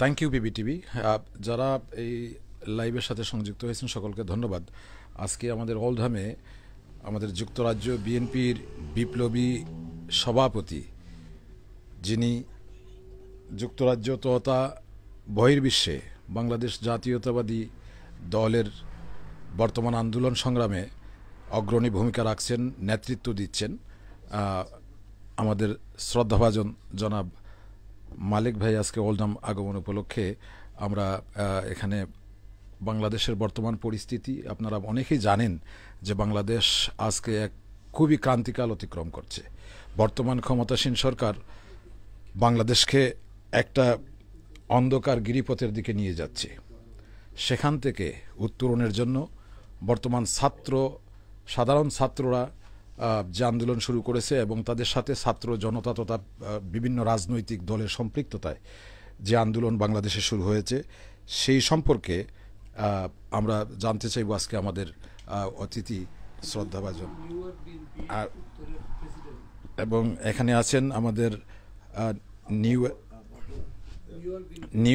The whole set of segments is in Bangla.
Thank you বিবিটিভি। যারা এই লাইভের সাথে সংযুক্ত হয়েছেন সকলকে ধন্যবাদ। আজকে আমাদের ওল্ডহামে আমাদের যুক্তরাজ্য বিএনপির বিপ্লবী সভাপতি, যিনি যুক্তরাজ্য তথা বহির্বিশ্বে বাংলাদেশ জাতীয়তাবাদী দলের বর্তমান আন্দোলন সংগ্রামে অগ্রণী ভূমিকা রাখছেন, নেতৃত্ব দিচ্ছেন, আমাদের শ্রদ্ধাভাজন জনাব মালিক ভাই আজকে ওল্ডহাম আগমন উপলক্ষে আমরা এখানে বাংলাদেশের বর্তমান পরিস্থিতি আপনারা অনেকেই জানেন যে বাংলাদেশ আজকে এক খুবই ক্রান্তিকাল অতিক্রম করছে। বর্তমান ক্ষমতাসীন সরকার বাংলাদেশকে একটা অন্ধকার গিরিপথের দিকে নিয়ে যাচ্ছে। সেখান থেকে উত্তরণের জন্য বর্তমান সাধারণ ছাত্ররা যে আন্দোলন শুরু করেছে এবং তাদের সাথে ছাত্র জনতা তথা বিভিন্ন রাজনৈতিক দলের সম্পৃক্ততায় যে আন্দোলন বাংলাদেশে শুরু হয়েছে সেই সম্পর্কে আমরা জানতে চাইব আজকে আমাদের অতিথি শ্রদ্ধাভাজন। এবং এখানে আছেন আমাদের নিউ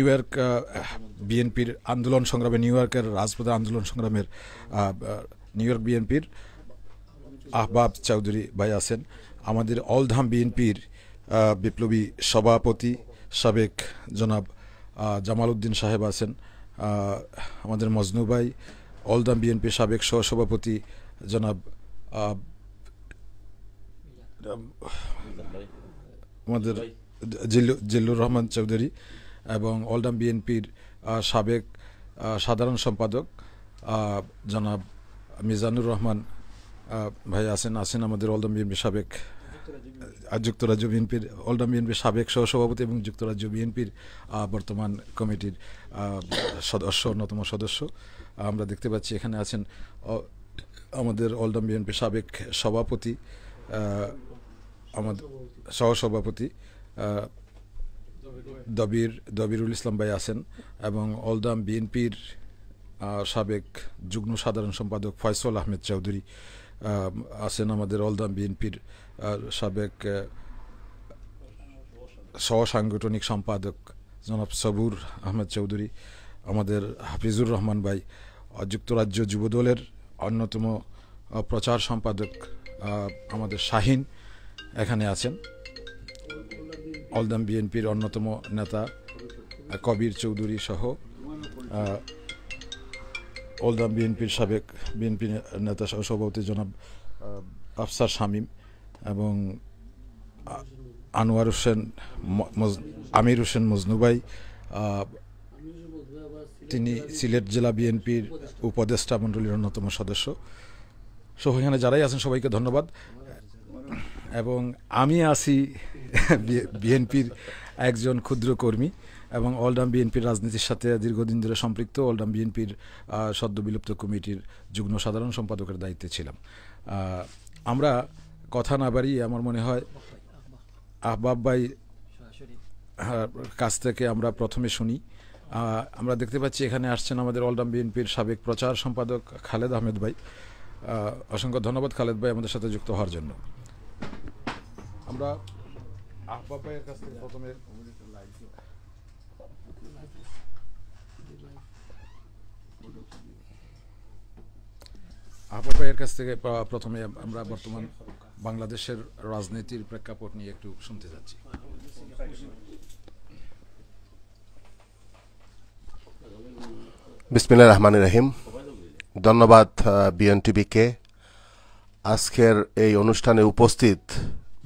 ইয়র্ক বিএনপির আন্দোলন সংগ্রামে, নিউ ইয়র্কের রাজপথের আন্দোলন সংগ্রামের নিউ ইয়র্ক বিএনপির আহবাব চৌধুরী ভাই আছেন, আমাদের ওল্ডহাম বিএনপির বিপ্লবী সভাপতি সাবেক জনাব জামাল উদ্দিন সাহেব আছেন, আমাদের মজনু ভাই, ওল্ডহাম বিএনপির সাবেক সহসভাপতি জনাব আমাদের জিল্লুর রহমান চৌধুরী এবং ওল্ডহাম বিএনপির সাবেক সাধারণ সম্পাদক জনাব মিজানুর রহমান ভাই আছেন আমাদের ওল্ডহাম বিএনপির সাবেক যুক্তরাজ্য বিএনপির ওল্ডহাম বিএনপির সাবেক সহসভাপতি এবং যুক্তরাজ্য বিএনপির বর্তমান কমিটির অন্যতম সদস্য। আমরা দেখতে পাচ্ছি এখানে আছেন আমাদের ওল্ডহাম বিএনপির সাবেক সভাপতি, আমাদের সহসভাপতি দবিরুল ইসলাম ভাই আছেন এবং ওল্ডহাম বিএনপির সাবেক যুগ্ম সাধারণ সম্পাদক ফয়সল আহমেদ চৌধুরী আছেন, আমাদের ওল্ডহাম বিএনপির সাবেক সহসাংগঠনিক সম্পাদক জনাব সবুর আহমেদ চৌধুরী, আমাদের হাফিজুর রহমান ভাই যুক্তরাজ্য যুবদলের অন্যতম প্রচার সম্পাদক আমাদের শাহিন এখানে আছেন, ওল্ডহাম বিএনপির অন্যতম নেতা কবির চৌধুরী সহ ওল্ডহাম বিএনপির সাবেক বিএনপি নেতা সভাপতি জনাব আফসার শামীম এবং আনোয়ার হোসেন আমির হোসেন মজনুভাই, তিনি সিলেট জেলা বিএনপির উপদেষ্টা মণ্ডলীর অন্যতম সদস্য সহ এখানে যারাই আছেন সবাইকে ধন্যবাদ। এবং আমি আছি বিএনপির একজন ক্ষুদ্র কর্মী এবং ওল্ডহাম বিএনপির রাজনীতির সাথে দীর্ঘদিন ধরে সম্পৃক্ত। ওল্ডহাম বিএনপির সদ্য বিলুপ্ত কমিটির যুগ্ম সাধারণ সম্পাদকের দায়িত্বে ছিলাম। আমরা কথা না বাড়িয়ে আমার মনে হয় আহবাব ভাই কাছ থেকে আমরা প্রথমে শুনি। আমরা দেখতে পাচ্ছি এখানে আসছেন আমাদের ওল্ডহাম বিএনপির সাবেক প্রচার সম্পাদক খালেদ আহমেদ ভাই। অসংখ্য ধন্যবাদ খালেদ ভাই আমাদের সাথে যুক্ত হওয়ার জন্য। আমরা আহবাব ভাইয়ের কাছ থেকে প্রথমে আমরা বর্তমান বাংলাদেশের রাজনীতির প্রেক্ষাপট নিয়ে একটু শুনতে যাচ্ছি। বিসমিল্লাহির রহমানির রহিম। ধন্যবাদ বিএনটিভিকে। আজকের এই অনুষ্ঠানে উপস্থিত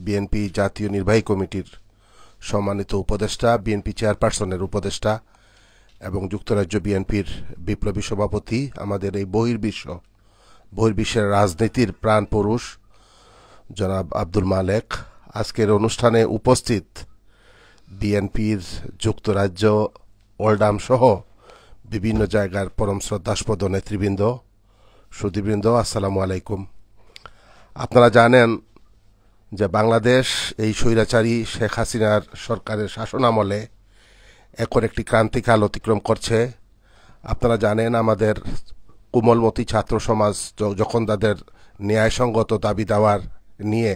বিএনপি জাতীয় নির্বাহী কমিটির সম্মানিত উপদেষ্টা, বিএনপি চেয়ারপারসনের উপদেষ্টা এবং যুক্তরাজ্য বিএনপির বিপ্লবী সভাপতি, আমাদের এই বহির্বিশ্বের রাজনীতির প্রাণ পুরুষ জনাব আব্দুল মালেক, আজকের অনুষ্ঠানে উপস্থিত বিএনপির যুক্তরাজ্য ওল্ডহাম সহ বিভিন্ন জায়গার পরম শ্রদ্ধাস্পদ নেতৃবৃন্দ, সুধীবৃন্দ, আসসালামু আলাইকুম। আপনারা জানেন যে বাংলাদেশ এই স্বৈরাচারী শেখ হাসিনার সরকারের শাসনামলে এখন একটি ক্রান্তিকাল অতিক্রম করছে। আপনারা জানেন আমাদের কোমলমতি ছাত্র সমাজ যখন তাদের ন্যায়সঙ্গত দাবি দাওয়ার নিয়ে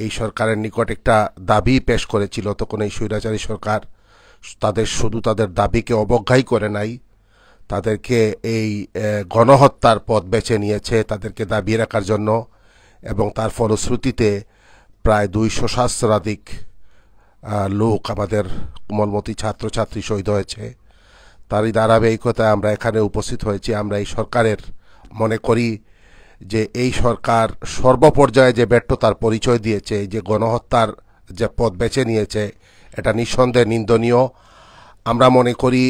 এই সরকারের নিকট একটা দাবি পেশ করেছিল, তখন এই স্বৈরাচারী সরকার শুধু তাদের দাবিকে অবজ্ঞাই করে নাই, তাদেরকে এই গণহত্যার পথ বেছে নিয়েছে তাদেরকে দাবিয়ে রাখার জন্য, এবং তার ফলশ্রুতিতে প্রায় 200 সহস্রাধিক লোক আমাদের কোমলমতি ছাত্রছাত্রী শহীদ হয়েছে। তারই ধারাবাহিকতায় আমরা এখানে উপস্থিত হয়েছি। আমরা এই সরকারের মনে করি যে এই সরকার সর্বপর্যায়ে যে ব্যর্থতার পরিচয় দিয়েছে, যে গণহত্যার যে পথ বেছে নিয়েছে, এটা নিঃসন্দেহে নিন্দনীয়। আমরা মনে করি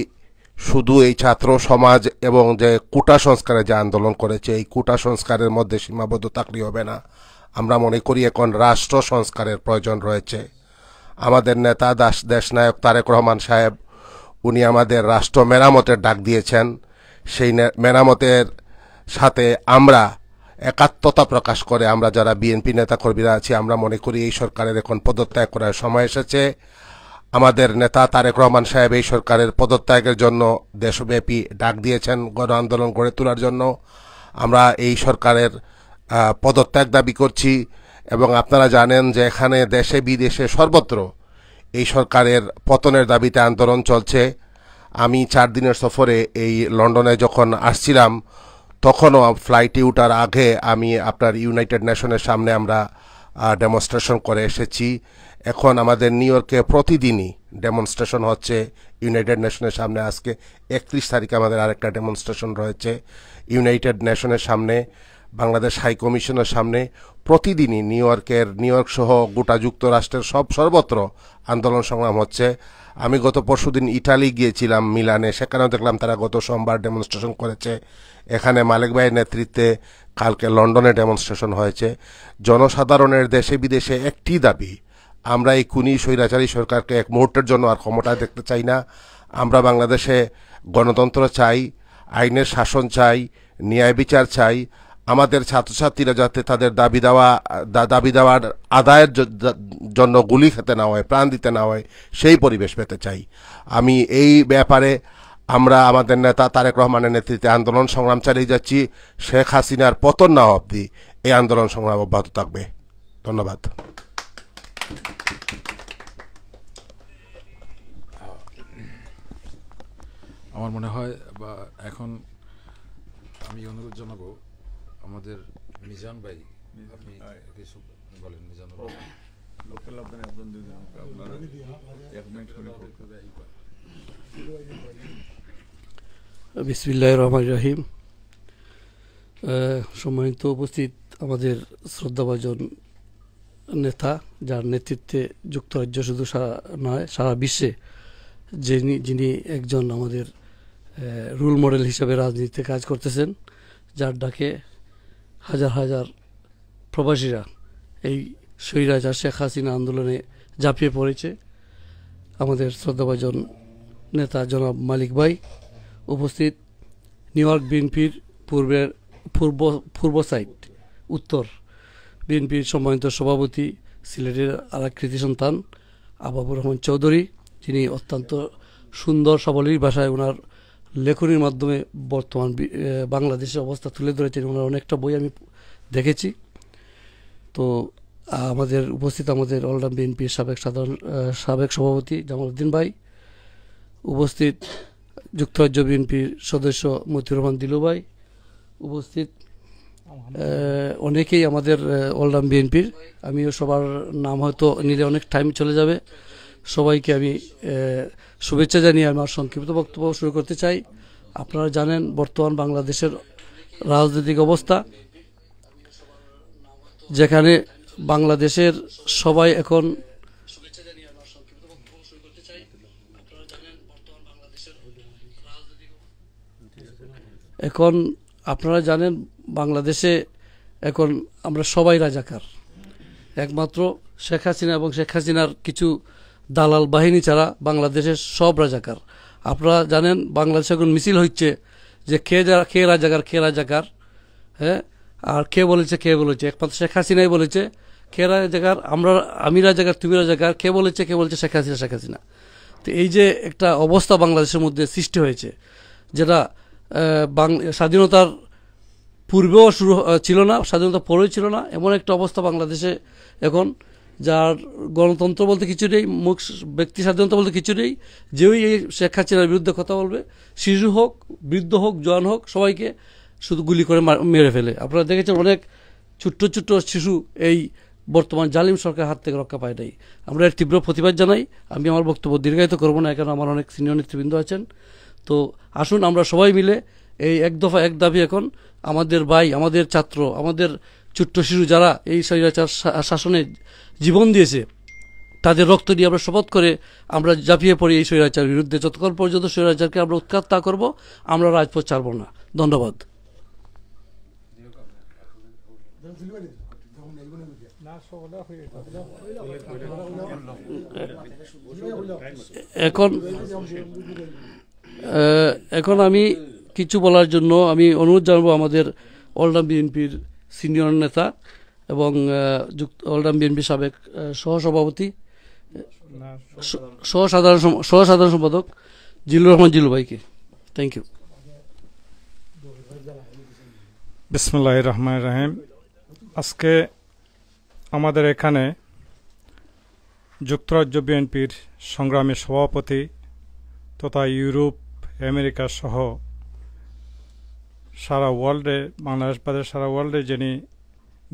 শুধু এই ছাত্র সমাজ এবং যে কোটা সংস্কারে যে আন্দোলন করেছে, এই কোটা সংস্কারের মধ্যে সীমাবদ্ধ থাকলে হবে না। আমরা মনে করি এখন রাষ্ট্র সংস্কারের প্রয়োজন রয়েছে। আমাদের নেতা দেশনায়ক তারেক রহমান সাহেব, উনি আমাদের রাষ্ট্র মেরামতের ডাক দিয়েছেন। সেই মেরামতের সাথে আমরা একাত্মতা প্রকাশ করে আমরা যারা বিএনপি নেতাকর্মীরা আছি, আমরা মনে করি এই সরকারের এখন পদত্যাগ করার সময় এসেছে। আমাদের নেতা তারেক রহমান সাহেব এই সরকারের পদত্যাগের জন্য দেশব্যাপী ডাক দিয়েছেন গণ আন্দোলন গড়ে তোলার জন্য। আমরা এই সরকারের পদত্যাগ দাবি করছি, এবং আপনারা জানেন যে এখানে দেশে বিদেশে সর্বত্র এই সরকারের পতনের দাবিতে আন্দোলন চলছে। আমি 4 দিনের সফরে এই লন্ডনে যখন আসছিলাম, তখনও ফ্লাইটে ওঠার আগে আমি আপনার ইউনাইটেড নেশনের সামনে আমরা ডেমনস্ট্রেশন করে এসেছি। এখন আমাদের নিউ ইয়র্কে প্রতিদিনই ডেমনস্ট্রেশন হচ্ছে ইউনাইটেড নেশনের সামনে। আজকে 31 তারিখে আমাদের আরেকটা ডেমনস্ট্রেশন রয়েছে ইউনাইটেড নেশনের সামনে, বাংলাদেশ হাই কমিশনের সামনে। প্রতিদিনই নিউ ইয়র্ক সহ গোটা যুক্তরাষ্ট্রের সর্বত্র আন্দোলন সংগ্রাম হচ্ছে। আমি গত পরশুদিন ইটালি গিয়েছিলাম, মিলানে, সেখানেও দেখলাম তারা গত সোমবার ডেমনস্ট্রেশন করেছে। এখানে মালিক ভাইয়ের নেতৃত্বে কালকে লন্ডনে ডেমনস্ট্রেশন হয়েছে। জনসাধারণের দেশে বিদেশে একটি দাবি, আমরা এই খুনি স্বৈরাচারী সরকারকে এক মুহূর্তের জন্য আর ক্ষমতায় দেখতে চাই না। আমরা বাংলাদেশে গণতন্ত্র চাই, আইনের শাসন চাই, ন্যায় বিচার চাই। আমাদের ছাত্রছাত্রীরা যাতে তাদের দাবি দেওয়ার আদায়ের জন্য গুলি খেতে না হয়, প্রাণ দিতে না হয়, সেই পরিবেশ পেতে চাই। আমি এই ব্যাপারে আমরা আমাদের নেতা তারেক রহমানের নেতৃত্বে আন্দোলন সংগ্রাম চালিয়ে যাচ্ছি। শেখ হাসিনার পতন না অবধি এই আন্দোলন সংগ্রাম অব্যাহত থাকবে। ধন্যবাদ। আমার মনে হয় বা এখন আমি অনুরোধ জানাবো আমাদের মিজান ভাই, আপনি কিছু বলেন। মিজান বিসমিল্লাহির রহমানির রহিম। সম্মানিত উপস্থিত আমাদের শ্রদ্ধাভাজন নেতা, যার নেতৃত্বে যুক্তরাজ্য শুধু নয় সারা বিশ্বে যিনি একজন আমাদের রোল মডেল হিসেবে রাজনীতিতে কাজ করতেছেন, যার ডাকে হাজার হাজার প্রবাসীরা এই স্বৈরাচার শেখ হাসিনা আন্দোলনে ঝাঁপিয়ে পড়েছে। আমাদের শ্রদ্ধাভাজন নেতা জনাব মালিক ভাই উপস্থিত, নিউ ইয়র্ক বিএনপির পূর্ব সাইড উত্তর বিএনপির সম্মানিত সভাপতি, সিলেটের আরেক কৃতি সন্তান আবাবুর রহমান চৌধুরী, যিনি অত্যন্ত সুন্দর সাবলীল ভাষায় ওনার লেখনীর মাধ্যমে বর্তমান বাংলাদেশের অবস্থা তুলে ধরেছেন। ওনার অনেকটা বই আমি দেখেছি। তো আমাদের উপস্থিত আমাদের অলরাউন্ড বিএনপির সাবেক সভাপতি জামালউদ্দিন ভাই উপস্থিত, যুক্তরাজ্য বিএনপির সদস্য মতিউর রহমান দিলু ভাই উপস্থিত, অনেকেই আমাদের অলরাউন্ড বিএনপির। আমিও সবার নাম হয়তো নিলে অনেক টাইম চলে যাবে। সবাইকে আমি শুভেচ্ছা জানিয়ে আমার সংক্ষিপ্ত বক্তব্য শুরু করতে চাই। আপনারা জানেন বর্তমান বাংলাদেশের রাজনৈতিক অবস্থা, যেখানে বাংলাদেশের সবাই এখন আপনারা জানেন বাংলাদেশে এখন আমরা সবাই রাজাকার, একমাত্র শেখ হাসিনা এবং শেখ হাসিনার কিছু দালাল বাহিনী ছাড়া বাংলাদেশের সব রাজাকার। আপনারা জানেন বাংলাদেশে এখন মিছিল হচ্ছে যে কে রাজাকার, হ্যাঁ, আর কে বলেছে, একমাত্র শেখ হাসিনাই বলেছে কে রাজাকার, আমি রাজাকার, তুমি রাজাকার, কে বলেছে শেখ হাসিনা। তো এই যে একটা অবস্থা বাংলাদেশের মধ্যে সৃষ্টি হয়েছে, যেটা স্বাধীনতার পূর্বেও শুরু ছিল না, স্বাধীনতা পরেও ছিল না, এমন একটা অবস্থা বাংলাদেশে এখন, যার গণতন্ত্র বলতে কিছু নেই, ব্যক্তি স্বাধীনতা বলতে কিছু নেই, যেই এই শেখ হাসিনার বিরুদ্ধে কথা বলবে, শিশু হোক, বৃদ্ধ হোক, জওয়ান হোক, সবাইকে শুধু গুলি করে মেরে ফেলে। আপনারা দেখেছেন অনেক ছোট্ট ছোট্ট শিশু এই বর্তমান জালিম সরকার হাত থেকে রক্ষা পায় নাই। আমরা এর তীব্র প্রতিবাদ জানাই। আমি আমার বক্তব্য দীর্ঘায়িত করব না, এখানে আমার অনেক সিনিয়র নেতৃবৃন্দ আছেন। তো আসুন আমরা সবাই মিলে এই এক দফা এক দাবি, এখন আমাদের ভাই, আমাদের ছাত্র, আমাদের ছোট্ট শিশু যারা এই স্বৈরাচার শাসনে জীবন দিয়েছে, তাদের রক্ত দিয়ে আমরা শপথ করে আমরা ঝাঁপিয়ে পড়ি এই স্বৈরাচার বিরুদ্ধে। যতক্ষণ পর্যন্ত স্বৈরাচারকে আমরা উৎখাত না করব, আমরা রাজপথ ছাড়ব না। ধন্যবাদ। এখন আমি কিছু বলার জন্য আমি অনুরোধ জানাবো আমাদের অলডাম বিএনপির সিনিয়র নেতা এবং অলডাম বিএনপি সাবেক সহসভাপতি, সহসাধারণ সম্পাদক জিল্লুর রহমান জিল্লু ভাইকে। Thank you. বিসমিল্লাহির রহমানির রহিম। আজকে আমাদের এখানে যুক্তরাজ্য বিএনপির সংগ্রামী সভাপতি তথা ইউরোপ, আমেরিকা সহ সারা ওয়ার্ল্ডে, বাংলাদেশ বাদে সারা ওয়ার্ল্ডে যিনি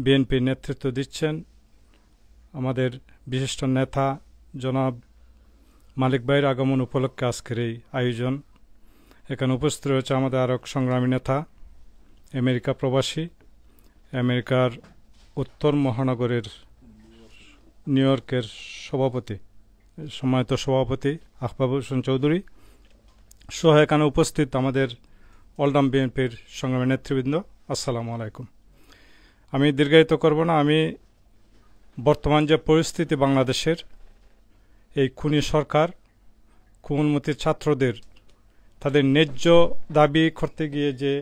বিএনপির নেতৃত্ব দিচ্ছেন, আমাদের বিশিষ্ট নেতা জনাব মালিক ভাইয়ের আগমন উপলক্ষে আজকের এই আয়োজন। এখানে উপস্থিত রয়েছে আমাদের আরেক সংগ্রামী নেতা, আমেরিকা প্রবাসী, আমেরিকার উত্তর মহানগরের নিউ ইয়র্কের সভাপতি, সম্মানিত সভাপতি আখবাব হোসেন চৌধুরী সহ এখানে উপস্থিত আমাদের অলডাম বিএনপির সংগ্রামী নেতৃবৃন্দ, আসসালামু আলাইকুম। আমি দীর্ঘায়িত করব না। আমি বর্তমান যে পরিস্থিতি বাংলাদেশের, এই খুনি সরকার খুনমুখী ছাত্রদের তাদের ন্যায্য দাবি করতে গিয়ে যে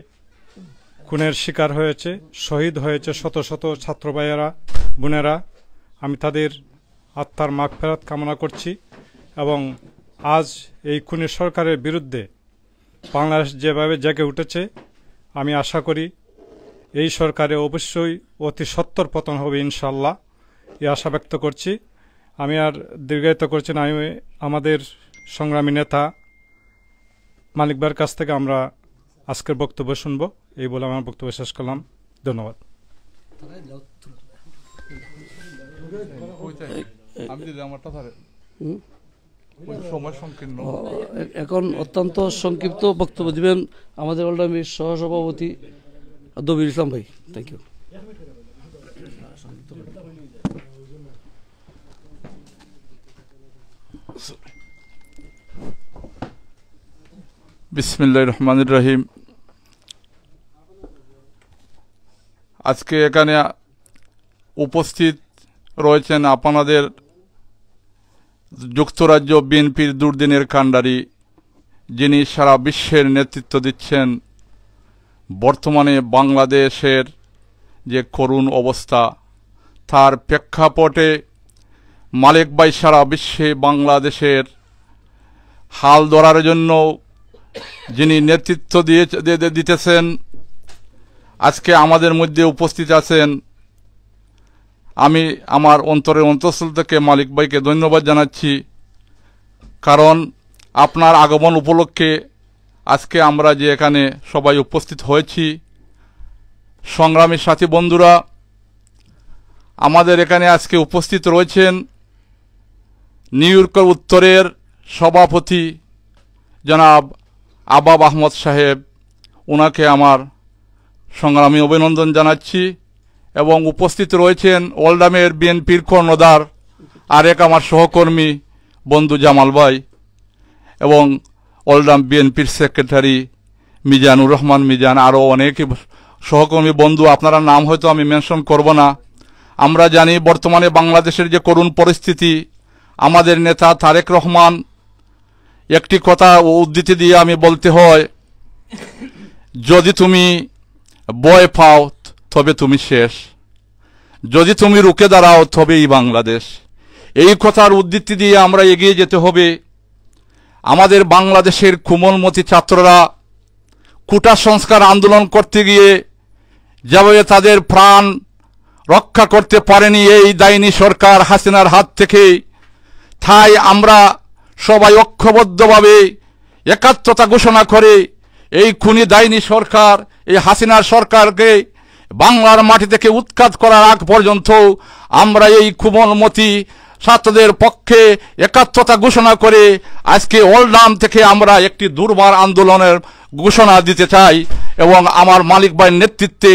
খুনের শিকার হয়েছে, শহীদ হয়েছে শত শত ছাত্র ভাইয়েরা, বোনেরা, আমি তাদের আত্মার মাগফিরাত কামনা করছি। এবং আজ এই খুনি সরকারের বিরুদ্ধে বাংলাদেশ যেভাবে জেগে উঠেছে, আমি আশা করি এই সরকারে অবশ্যই অতি সত্বর পতন হবে ইনশাল্লাহ, এই আশা ব্যক্ত করছি। আমি আর দীর্ঘায়িত করছি না। আমি আমাদের সংগ্রামী নেতা মালিক ভাইয়ের কাছ থেকে আমরা আজকের বক্তব্য শুনব, এই বলে আমার বক্তব্য শেষ করলাম। ধন্যবাদ। এখন অত্যন্ত সংক্ষিপ্ত বক্তব্য দিবেন আমাদের অলডামের সহসভাপতি দবির ইসলাম ভাই। Thank you. বিসমিল্লাহির রহমানির রহিম। আজকে এখানে উপস্থিত রয়েছেন আপনাদের যুক্তরাজ্য বিএনপির দুর্দিনের কাণ্ডারি, যিনি সারা বিশ্বের নেতৃত্ব দিচ্ছেন। বর্তমানে বাংলাদেশের যে করুণ অবস্থা, তার প্রেক্ষাপটে মালিক ভাই সারা বিশ্বে বাংলাদেশের হাল ধরার জন্য যিনি নেতৃত্ব দিতেছেন, আজকে আমাদের মধ্যে উপস্থিত আছেন। আমি আমার অন্তরের অন্তঃস্থল থেকে মালিক ভাইকে ধন্যবাদ জানাচ্ছি, কারণ আপনার আগমন উপলক্ষে আজকে আমরা যে এখানে সবাই উপস্থিত হয়েছি, সংগ্রামী সাথী বন্ধুরা, আমাদের এখানে আজকে উপস্থিত রয়েছেন নিউ ইয়র্কের উত্তরের সভাপতি জনাব আবাব আহমদ সাহেব। ওনাকে আমার সংগ্রামী অভিনন্দন জানাচ্ছি। এবং উপস্থিত রয়েছেন অলডামের বিএনপির কর্ণধার আরেক আমার সহকর্মী বন্ধু জামাল ভাই, এবং অলডাম বিএনপির সেক্রেটারি মিজানুর রহমান মিজান, আরও অনেক সহকর্মী বন্ধু, আপনারা নাম হয়তো আমি মেনশন করব না। আমরা জানি বর্তমানে বাংলাদেশের যে করুণ পরিস্থিতি, আমাদের নেতা তারেক রহমান একটি কথা উদ্ধৃতি দিয়ে আমি বলতে হয়, যদি তুমি ভয় পাও তবে তুমি শেষ, যদি তুমি রুখে দাঁড়াও তবেই বাংলাদেশ। এই কথার উদ্ধৃতি দিয়ে আমরা এগিয়ে যেতে হবে। আমাদের বাংলাদেশের কোমলমতি ছাত্ররা কোটা সংস্কার আন্দোলন করতে গিয়ে যেভাবে তাদের প্রাণ রক্ষা করতে পারেনি এই ডাইনি সরকার হাসিনার হাত থেকে। তাই আমরা সবাই ঐক্যবদ্ধভাবে একাত্মতা ঘোষণা করে এই খুনি ডাইনি সরকার, এই হাসিনার সরকারকে বাংলার মাটি থেকে উৎখাত করার আগ পর্যন্ত আমরা এই কোমলমতি ছাত্রদের পক্ষে একাত্মতা ঘোষণা করে আজকে অলডাম থেকে আমরা একটি দুর্বার আন্দোলনের ঘোষণা দিতে চাই এবং আমার মালিক ভাইয়ের নেতৃত্বে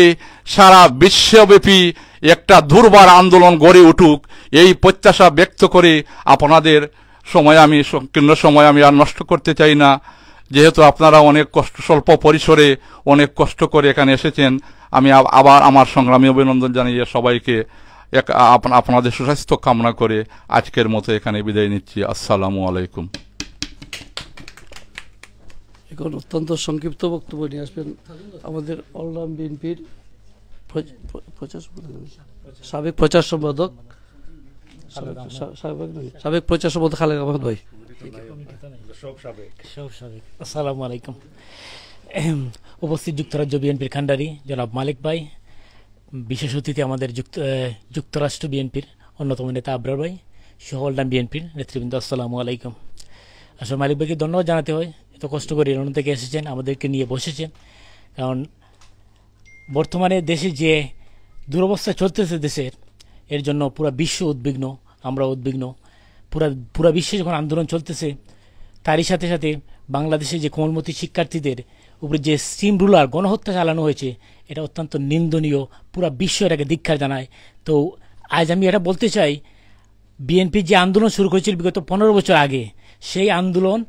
সারা বিশ্বব্যাপী একটা দুর্বার আন্দোলন গড়ে উঠুক এই প্রত্যাশা ব্যক্ত করে আপনাদের সংকীর্ণ সময় আমি আর নষ্ট করতে চাই না। যেহেতু আপনারা অনেক স্বল্প পরিসরে অনেক কষ্ট করে এখানে এসেছেন, আমি আবার আমার সংগ্রামী অভিনন্দন জানিয়ে সবাইকে আপনাদের সুস্বাস্থ্য কামনা করে আজকের মতো এখানে বিদায় নিচ্ছি। আসসালামু আলাইকুম। এখন অত্যন্ত সংক্ষিপ্ত বক্তব্য নিয়ে আসবেন আমাদের অলরাউন্ড বিএনপির সাবেক প্রচার সম্পাদক খালেদ আহমদ ভাই। আসসালামু আলাইকুম। উপস্থিত যুক্তরাজ্য বিএনপির খান্ডারি জনাব মালিক ভাই, বিশেষ অতিথি আমাদের যুক্তরাষ্ট্র বিএনপির অন্যতম নেতা আবরার ভাই, সহ অলডাম বিএনপির নেতৃবৃন্দ, আসসালামু আলাইকুম। আসলে মালিক ভাইকে ধন্যবাদ জানাতে হয়, এত কষ্ট করে লন্ডন থেকে এসেছেন, আমাদেরকে নিয়ে বসেছেন। কারণ বর্তমানে দেশে যে দুরবস্থা চলতেছে দেশের, এর জন্য পুরা বিশ্ব উদ্বিগ্ন, আমরা উদ্বিগ্ন। পুরা বিশ্বে যখন আন্দোলন চলতেছে, তারই সাথে সাথে বাংলাদেশে যে কোমলমতি শিক্ষার্থীদের উপরে যে স্টিম রুলার গণহত্যা চালানো হয়েছে, এটা অত্যন্ত নিন্দনীয়, পুরা বিশ্ব এটাকে ধিক্কার জানায়। তো আজ আমি এটা বলতে চাই, বিএনপি যে আন্দোলন শুরু করেছিল বিগত 15 বছর আগে, সেই আন্দোলন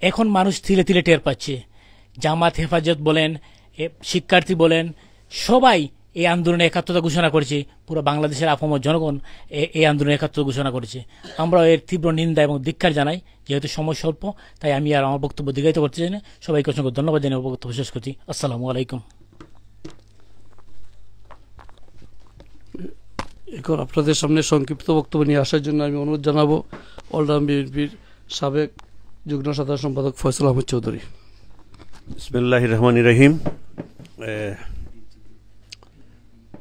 এখন মানুষ ধীরে ধীরে টের পাচ্ছে। জামাত হেফাজত বলেন, শিক্ষার্থী বলেন, সবাই এই আন্দোলনে একাত্মতা ঘোষণা করেছে। পুরো বাংলাদেশের আপামর জনগণ এই আন্দোলনে একাত্মতা ঘোষণা করেছে। আমরা এর তীব্র নিন্দা এবং ধিক্কার জানাই। যেহেতু সময় স্বল্প, তাই আমি আর আমার বক্তব্য দীর্ঘায়িত করতে চাই না। সবাইকে অসংখ্য ধন্যবাদ জানিয়ে বক্তব্য শেষ করছি। আসসালামু আলাইকুম। এখন আপনাদের সামনে সংক্ষিপ্ত বক্তব্য নিয়ে আসার জন্য আমি অনুরোধ জানাবো অলরাউন্ড বিএনপির সাবেক যুগ্ম সাধারণ সম্পাদক ফয়সাল আহমদ চৌধুরী। বিসমিল্লাহির রহমানির রহিম।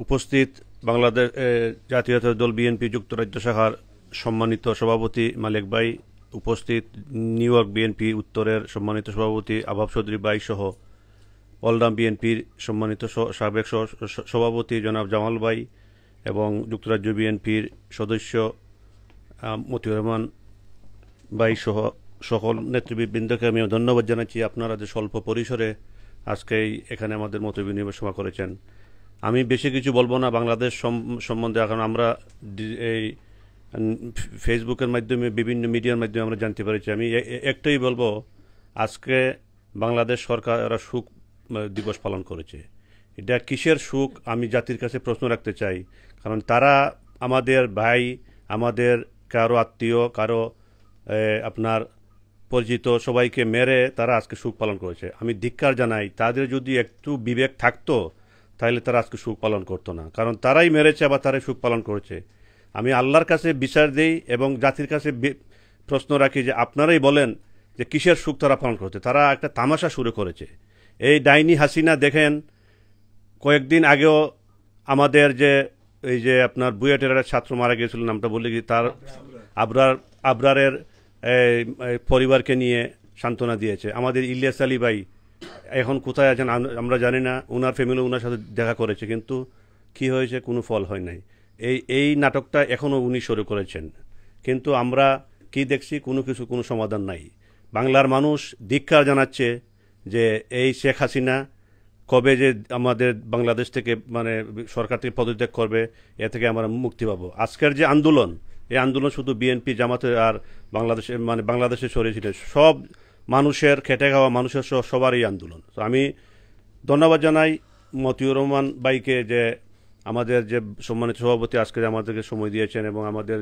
উপস্থিত বাংলাদেশ জাতীয়তাবাদী দল বিএনপি যুক্তরাজ্য শাখার সম্মানিত সভাপতি মালিক ভাই, উপস্থিত নিউ ইয়র্ক বিএনপি উত্তরের সম্মানিত সভাপতি আবাব চৌধুরী ভাই সহ অলডাম বিএনপির সম্মানিত সাবেক সভাপতি জনাব জামাল ভাই এবং যুক্তরাজ্য বিএনপির সদস্য মতিউর রহমান ভাই সহ সকল নেতৃবৃন্দকে আমি ধন্যবাদ জানাচ্ছি। আপনারা যে স্বল্প পরিসরে আজকেই এখানে আমাদের মত বিনিময় সভা করেছেন। আমি বেশি কিছু বলবো না বাংলাদেশ সম্বন্ধে, কারণ আমরা এই ফেসবুকের মাধ্যমে বিভিন্ন মিডিয়ার মাধ্যমে আমরা জানতে পেরেছি। আমি একটাই বলবো, আজকে বাংলাদেশ সরকার এরা সুখ দিবস পালন করেছে। এটা কিসের সুখ আমি জাতির কাছে প্রশ্ন রাখতে চাই। কারণ তারা আমাদের ভাই, আমাদের কারো আত্মীয়, কারো আপনার পরিচিত সবাইকে মেরে তারা আজকে সুখ পালন করেছে। আমি ধিক্কার জানাই, তাদের যদি একটু বিবেক থাকতো তাহলে তারা আজকে সুখ পালন করতো না। কারণ তারাই মেরেছে, আবার তারাই সুখ পালন করেছে। আমি আল্লাহর কাছে বিচার দেই এবং জাতির কাছে প্রশ্ন রাখি যে আপনারাই বলেন যে কিসের সুখ তারা পালন করছে। তারা একটা তামাশা শুরু করেছে। এই ডাইনি হাসিনা দেখেন, কয়েকদিন আগেও আমাদের এই যে আপনার বুয়েটের ছাত্র মারা গিয়েছিল, নামটা বলে গিয়ে, তার আবরারের পরিবারকে নিয়ে সান্ত্বনা দিয়েছে। আমাদের ইলিয়াস আলী ভাই এখন কোথায় আছেন আমরা জানি না, ওনার ফ্যামিলি ওনার সাথে দেখা করেছে, কিন্তু কি হয়েছে, কোনো ফল হয় নাই। এই নাটকটা এখনও উনি শুরু করেছেন, কিন্তু আমরা কি দেখছি, কোনো সমাধান নাই। বাংলার মানুষ ধিক্কার জানাচ্ছে যে এই শেখ হাসিনা কবে যে আমাদের বাংলাদেশ থেকে সরকার থেকে পদত্যাগ করবে, এ থেকে আমরা মুক্তি পাবো। আজকের যে আন্দোলন, এই আন্দোলন শুধু বিএনপি জামাতে আর বাংলাদেশের শরীরে সব মানুষের, খেটে খাওয়া মানুষের সবার এই আন্দোলন। তো আমি ধন্যবাদ জানাই মতিউর রহমান ভাইকে, যে আমাদের যে সম্মানিত সভাপতি আজকে আমাদেরকে সময় দিয়েছেন, এবং আমাদের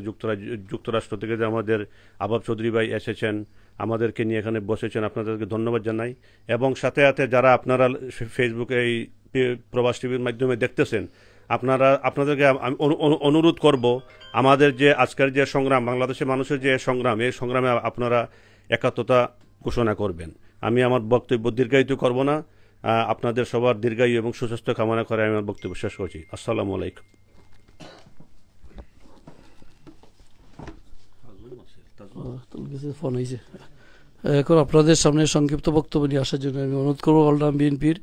যুক্তরাষ্ট্র থেকে যে আমাদের আবাব চৌধুরী ভাই এসেছেন, আমাদেরকে নিয়ে এখানে বসেছেন, আপনাদেরকে ধন্যবাদ জানাই। এবং সাথে সাথে যারা আপনারা ফেসবুকে এই প্রবাস টিভির মাধ্যমে দেখতেছেন, আপনাদেরকে অনুরোধ করব, আমাদের যে আজকের যে সংগ্রাম, বাংলাদেশের মানুষের যে সংগ্রাম, এই সংগ্রামে আপনারা একাত্মতা ঘোষণা করবেন। আমি আমার বক্তব্য দীর্ঘায়িত করব না, আপনাদের সবার দীর্ঘায়ু এবং সুস্বাস্থ্য কামনা করে আমি আমার বক্তব্য শেষ করছি। আসসালামু আলাইকুম। ফোন হয়েছে। এখন আপনাদের সামনে সংক্ষিপ্ত বক্তব্য নিয়ে আসার জন্য আমি অনুরোধ করবো অলরাউন্ড বিএনপির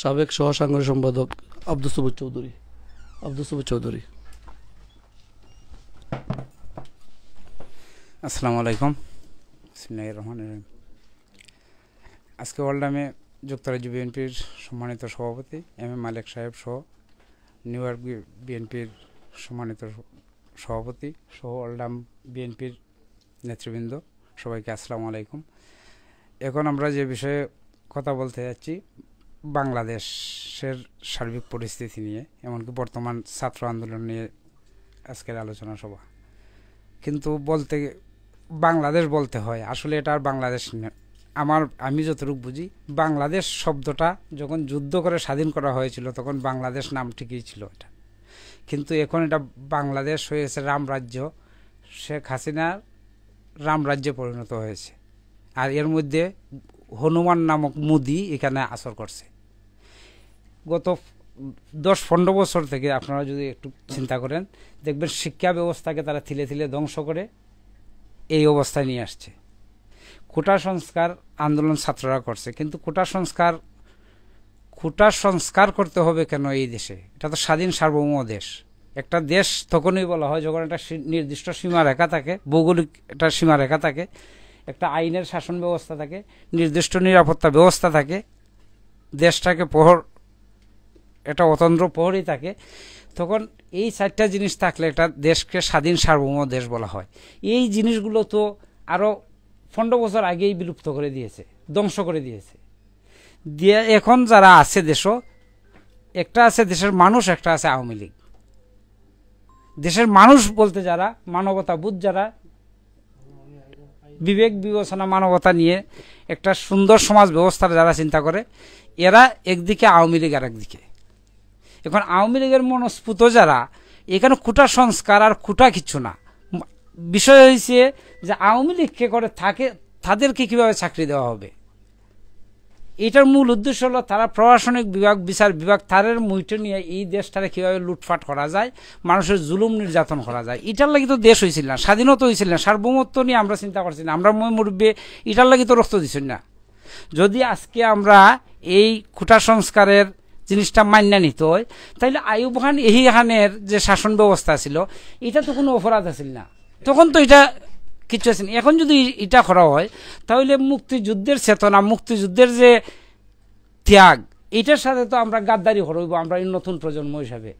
সাবেক সহ সাংগঠনিক সম্পাদক আব্দুস সবুর চৌধুরী। আসসালামু আলাইকুম, বিসমিল্লাহির রহমানির রহিম। আজকে ওয়ালডামে যুক্তরাজ্য বিএনপির সম্মানিত সভাপতি এম এ মালিক সাহেব সহ নিউ ইয়র্ক বিএনপির সম্মানিত সভাপতি সহ ওয়ালডাম বিএনপির নেতৃবৃন্দ, সবাইকে আসসালামু আলাইকুম। এখন আমরা যে বিষয়ে কথা বলতে যাচ্ছি বাংলাদেশের সার্বিক পরিস্থিতি নিয়ে, এমনকি বর্তমান ছাত্র আন্দোলন নিয়ে আজকের আলোচনা সভা। কিন্তু বাংলাদেশ বলতে হয়, আসলে এটা আর বাংলাদেশ আমি যতটুকু বুঝি, বাংলাদেশ শব্দটা যখন যুদ্ধ করে স্বাধীন করা হয়েছিল তখন বাংলাদেশ নাম ঠিকই ছিল এটা, কিন্তু এখন এটা বাংলাদেশ হয়েছে রামরাজ্য, শেখ হাসিনার রামরাজ্যে পরিণত হয়েছে। আর এর মধ্যে হনুমান নামক মুদি এখানে আসর করছে। গত 10-15 বছর থেকে আপনারা যদি একটু চিন্তা করেন দেখবেন শিক্ষা ব্যবস্থাকে তারা থিলে থিলে ধ্বংস করে এই অবস্থায় নিয়ে আসছে। কোটা সংস্কার আন্দোলন ছাত্ররা করছে, কিন্তু কোটা সংস্কার করতে হবে কেন এই দেশে? এটা তো স্বাধীন সার্বভৌম দেশ। একটা দেশ তখনই বলা হয় যখন একটা নির্দিষ্ট সীমারেখা থাকে, ভৌগোলিক একটা সীমারেখা থাকে, একটা আইনের শাসন ব্যবস্থা থাকে, নির্দিষ্ট নিরাপত্তা ব্যবস্থা থাকে, দেশটাকে একটা অতন্ত্র প্রহরী থাকে। তখন এই 4টা জিনিস থাকলে একটা দেশকে স্বাধীন সার্বভৌম দেশ বলা হয়। এই জিনিসগুলো তো আরও 15 বছর আগেই বিলুপ্ত করে দিয়েছে, ধ্বংস করে দিয়েছে। এখন যারা আছে দেশও, একটা আছে দেশের মানুষ, একটা আছে আওয়ামী লীগ। দেশের মানুষ বলতে যারা মানবতাবোধ, যারা বিবেক বিবেচনা মানবতা নিয়ে একটা সুন্দর সমাজ ব্যবস্থার যারা চিন্তা করে, এরা একদিকে, আওয়ামী লীগ আর একদিকে। এখন আওয়ামী লীগের মনস্ফুত যারা, এখানে কোটা সংস্কার আর কোটা কিচ্ছু না। বিষয় হয়েছে যে আওয়ামী লীগকে করে থাকে, তাদেরকে কিভাবে চাকরি দেওয়া হবে, এটার মূল উদ্দেশ্য হলো তারা প্রশাসনিক বিভাগ, বিচার বিভাগ, তাদের মুইটে নিয়ে এই দেশটারে কীভাবে লুটফাট করা যায়, মানুষের জুলুম নির্যাতন করা যায়। এটার লাগি তো দেশ হয়েছিল না, স্বাধীনতা হয়েছিল না, সার্বভৌমত্ব নিয়ে আমরা চিন্তা করছি না, আমরা মুরব্বী এটার লাগি তো রক্ত দিচ্ছি না। যদি আজকে আমরা এই কোটা সংস্কারের জিনিসটা মান্য নিতে হয়, তাইলে আইয়ুব খান খানের যে শাসন ব্যবস্থা ছিল এটা তো কোনো অপরাধ আছিল না, তখন তো এটা কিছু আছে না। এখন যদি এটা করা হয় তাহলে মুক্তিযুদ্ধের চেতনা, মুক্তিযুদ্ধের যে ত্যাগ, এটার সাথে তো আমরা গাদ্দারি হরইব। আমরা এই নতুন প্রজন্ম হিসাবে,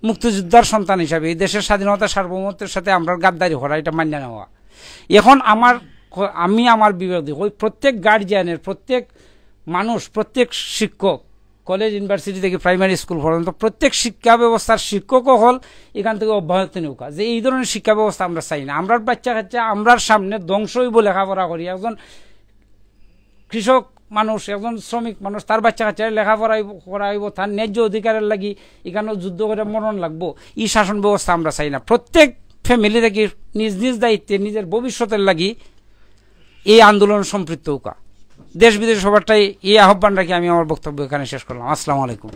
মুক্তিযোদ্ধার সন্তান হিসাবে এই দেশের স্বাধীনতা সার্বভৌমত্বের সাথে আমরা গাদ্দারি করা, এটা মান্য নেওয়া। এখন আমি আমার বিরোধী ওই প্রত্যেক গার্জিয়ানের, প্রত্যেক মানুষ, প্রত্যেক শিক্ষক, কলেজ ইউনিভার্সিটি থেকে প্রাইমারি স্কুল পর্যন্ত প্রত্যেক শিক্ষা ব্যবস্থার শিক্ষকও হল এখান থেকে অব্যাহত নৌকা যে এই ধরনের শিক্ষা ব্যবস্থা আমরা চাই না। আমরা বাচ্চা কাচ্চা আমরার সামনে ধ্বংস হইব লেখাপড়া করি। একজন কৃষক মানুষ, একজন শ্রমিক মানুষ, তার বাচ্চা কাচ্চা লেখাপড়া করাইব, তার ন্যায্য অধিকারের লাগি এখানেও যুদ্ধ করে মরণ লাগবো। এই শাসন ব্যবস্থা আমরা চাই না। প্রত্যেক ফ্যামিলি থেকে নিজ নিজ দায়িত্বে নিজের ভবিষ্যতের লাগি এই আন্দোলন সম্পৃক্ত হোকা। দেশ বিদেশ সবারটাই এই আহ্বান রাখি আমি আমার বক্তব্য এখানে শেষ করলাম। আসসালামু আলাইকুম।